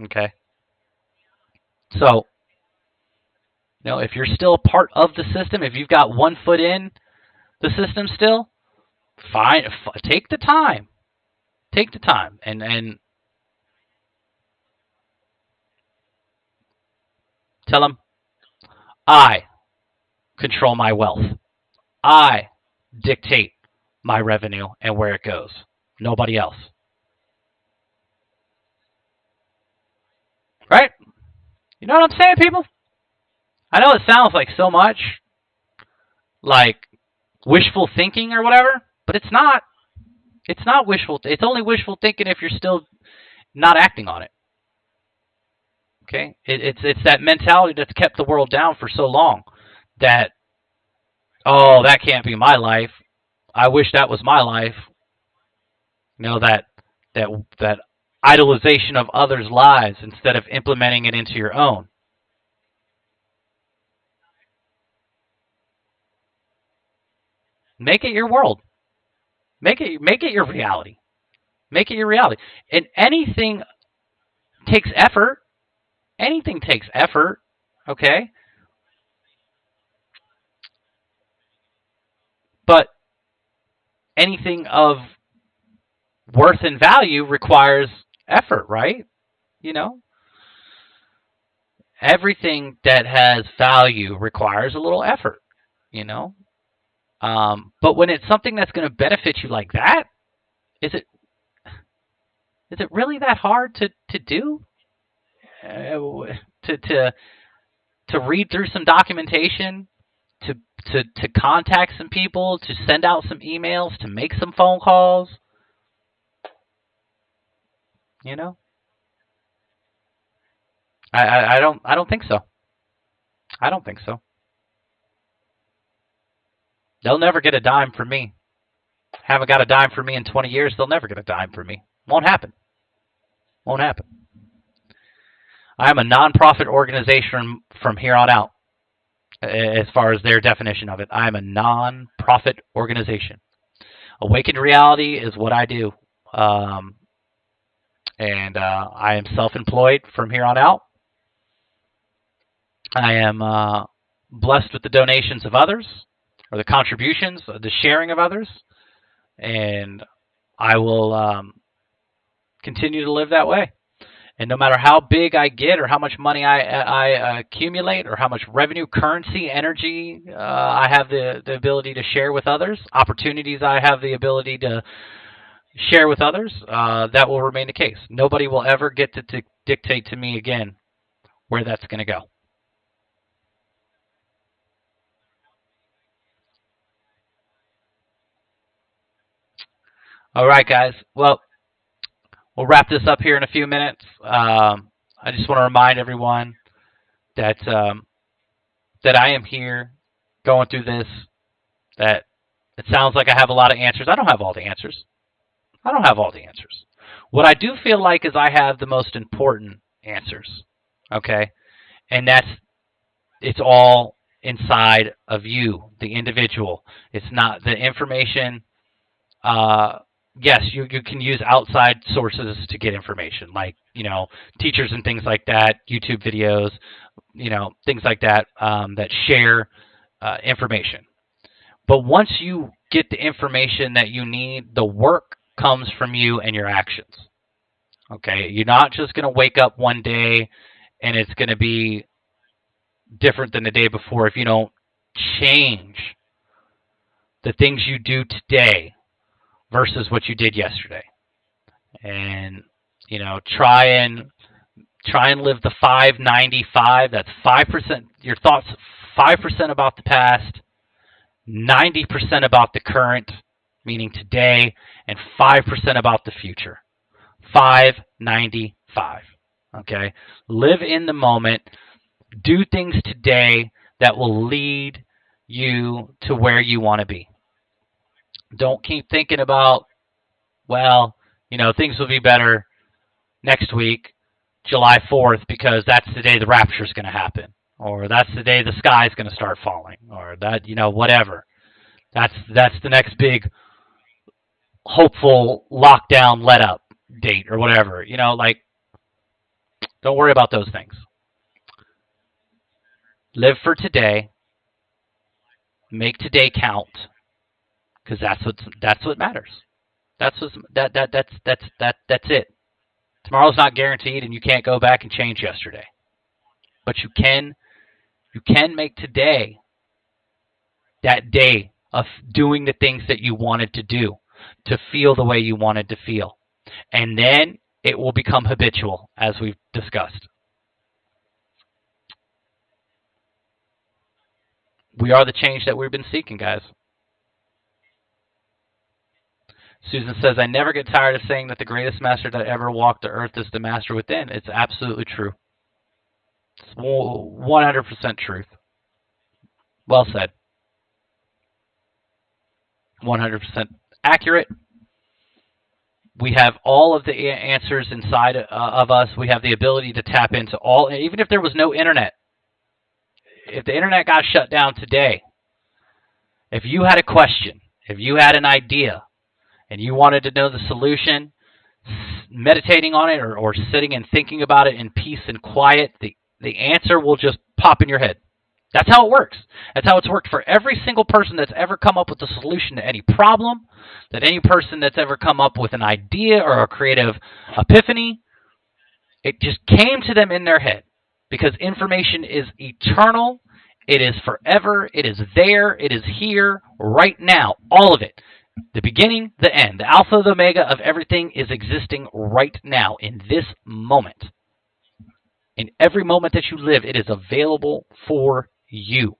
Okay? So, you know, if you're still part of the system, if you've got 1 foot in the system still, fine. Take the time. Take the time and tell them, I control my wealth. I dictate my revenue and where it goes. Nobody else. Right? You know what I'm saying, people? I know it sounds like so much like wishful thinking or whatever, but it's not. It's not wishful. It's only wishful thinking if you're still not acting on it. Okay? It's that mentality that's kept the world down for so long that, oh, that can't be my life. I wish that was my life. That that that idolization of others' lives instead of implementing it into your own. Make it your world. Make it your reality. Make it your reality. And anything takes effort. Anything takes effort. Okay? But anything of worth and value requires effort, right? You know? Everything that has value requires a little effort, you know? But when it's something that's going to benefit you like that, is it really that hard to do? To read through some documentation, to to contact some people, to send out some emails, to make some phone calls, you know? I don't think so. I don't think so. They'll never get a dime from me. Haven't got a dime from me in 20 years. They'll never get a dime from me. Won't happen. Won't happen. I am a nonprofit organization from here on out, as far as their definition of it. I am a nonprofit organization. Awakened Reality is what I do. And I am self-employed from here on out. I am blessed with the donations of others, or the contributions, the sharing of others, and I will continue to live that way. And no matter how big I get, or how much money I accumulate, or how much revenue, currency, energy I have the ability to share with others, opportunities I have the ability to share with others, that will remain the case. Nobody will ever get to dictate to me again where that's going to go. All right, guys. Well, we'll wrap this up here in a few minutes. I just want to remind everyone that that I am here going through this. That it sounds like I have a lot of answers. I don't have all the answers. I don't have all the answers. What I do feel like is I have the most important answers. Okay? And it's all inside of you, the individual. It's not the information. Yes, you can use outside sources to get information, like teachers and things like that, YouTube videos, things like that that share information. But once you get the information that you need, the work comes from you and your actions. Okay, you're not just going to wake up one day and it's going to be different than the day before if you don't change the things you do today versus what you did yesterday. And try and live the 5-90-5. That's 5%. Your thoughts 5% about the past, 90% about the current, meaning today, and 5% about the future. 5-90-5. Okay? Live in the moment. Do things today that will lead you to where you want to be. Don't keep thinking about, well, things will be better next week, July 4th, because that's the day the rapture is going to happen, or that's the day the sky is going to start falling, or that, whatever. That's the next big hopeful lockdown let up date or whatever. Don't worry about those things. Live for today. Make today count, because that's what matters. That's it. Tomorrow's not guaranteed, and you can't go back and change yesterday. But you can make today that day of doing the things that you wanted to do, to feel the way you wanted to feel. And then it will become habitual, as we've discussed. We are the change that we've been seeking, guys. Susan says, I never get tired of saying that the greatest master that ever walked the earth is the master within. It's absolutely true. It's 100% truth. Well said. 100% accurate. We have all of the answers inside of us. We have the ability to tap into all, even if there was no internet. If the internet got shut down today, if you had a question, if you had an idea, and you wanted to know the solution, meditating on it or sitting and thinking about it in peace and quiet, the answer will just pop in your head. That's how it works. That's how it's worked for every single person that's ever come up with a solution to any problem, that any person that's ever come up with an idea or a creative epiphany. It just came to them in their head because information is eternal. It is forever. It is there. It is here right now. All of it. The beginning, the end. The alpha, the omega of everything is existing right now in this moment. In every moment that you live, it is available for you.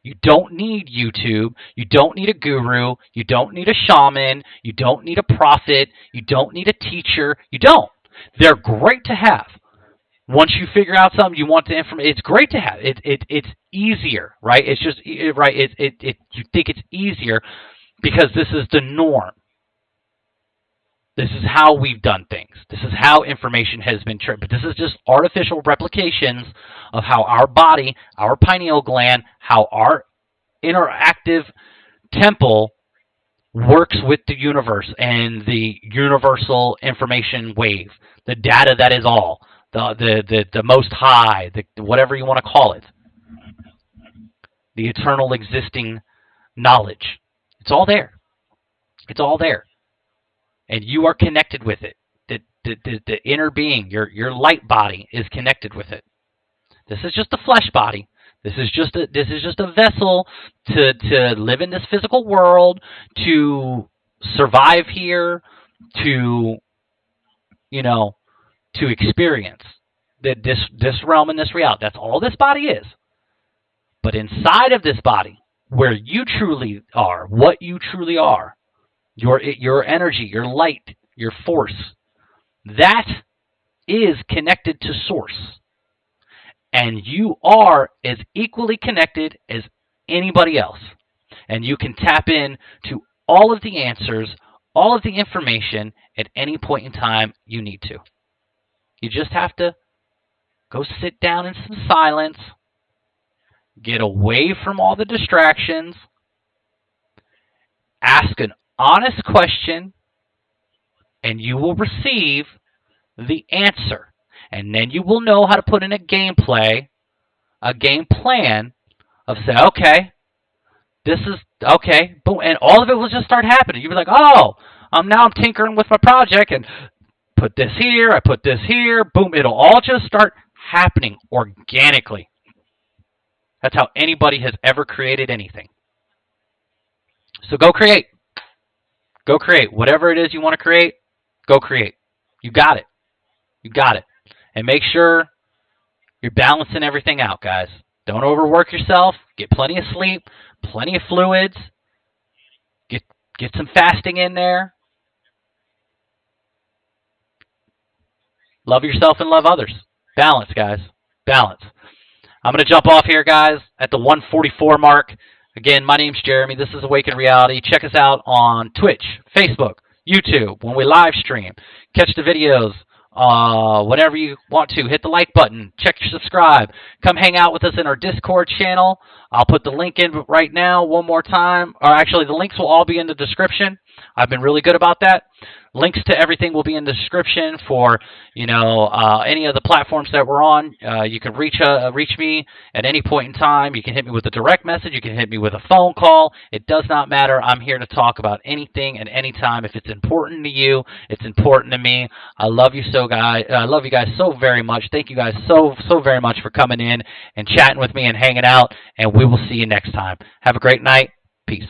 You don't need YouTube. You don't need a guru. You don't need a shaman. You don't need a prophet. You don't need a teacher. You don't. They're great to have. Once you figure out something you want to information, it's great to have. It's easier, right? It's just right. You think it's easier because this is the norm. This is how we've done things. This is how information has been trained. But this is just artificial replications of how our body, our pineal gland, how our interactive temple works with the universe and the universal information wave, the data that is all, the most high, whatever you want to call it, the eternal existing knowledge. It's all there. It's all there. And you are connected with it. The inner being, your light body, is connected with it. This is just a flesh body. This is just a vessel to live in this physical world, to survive here, to experience this realm and this reality. That's all this body is. But inside of this body, where you truly are, what you truly are, your energy, your light, your force, that is connected to source. And you are as equally connected as anybody else. And you can tap in to all of the answers, all of the information at any point in time you need to. You just have to go sit down in some silence, get away from all the distractions, ask an honest question, and you will receive the answer. And then you will know how to put in a game plan of say, okay, this is, okay, boom, and all of it will just start happening. You'll be like, oh, now I'm tinkering with my project, and put this here, I put this here, boom, it'll all just start happening organically. That's how anybody has ever created anything. So go create. Go create. Whatever it is you want to create, go create. You got it. You got it. And make sure you're balancing everything out, guys. Don't overwork yourself. Get plenty of sleep, plenty of fluids. Get some fasting in there. Love yourself and love others. Balance, guys. Balance. I'm going to jump off here, guys, at the 144 mark. Again, my name's Jeremy. This is Awaken Reality. Check us out on Twitch, Facebook, YouTube, when we live stream. Catch the videos whenever you want to. Hit the like button. Check your subscribe. Come hang out with us in our Discord channel. I'll put the link in right now one more time. Or actually, the links will all be in the description. I've been really good about that. Links to everything will be in the description for, any of the platforms that we're on. You can reach me at any point in time. You can hit me with a direct message. You can hit me with a phone call. It does not matter. I'm here to talk about anything and anytime. If it's important to you, it's important to me. I love you guys. I love you guys so very much. Thank you guys so very much for coming in and chatting with me and hanging out. And we will see you next time. Have a great night. Peace.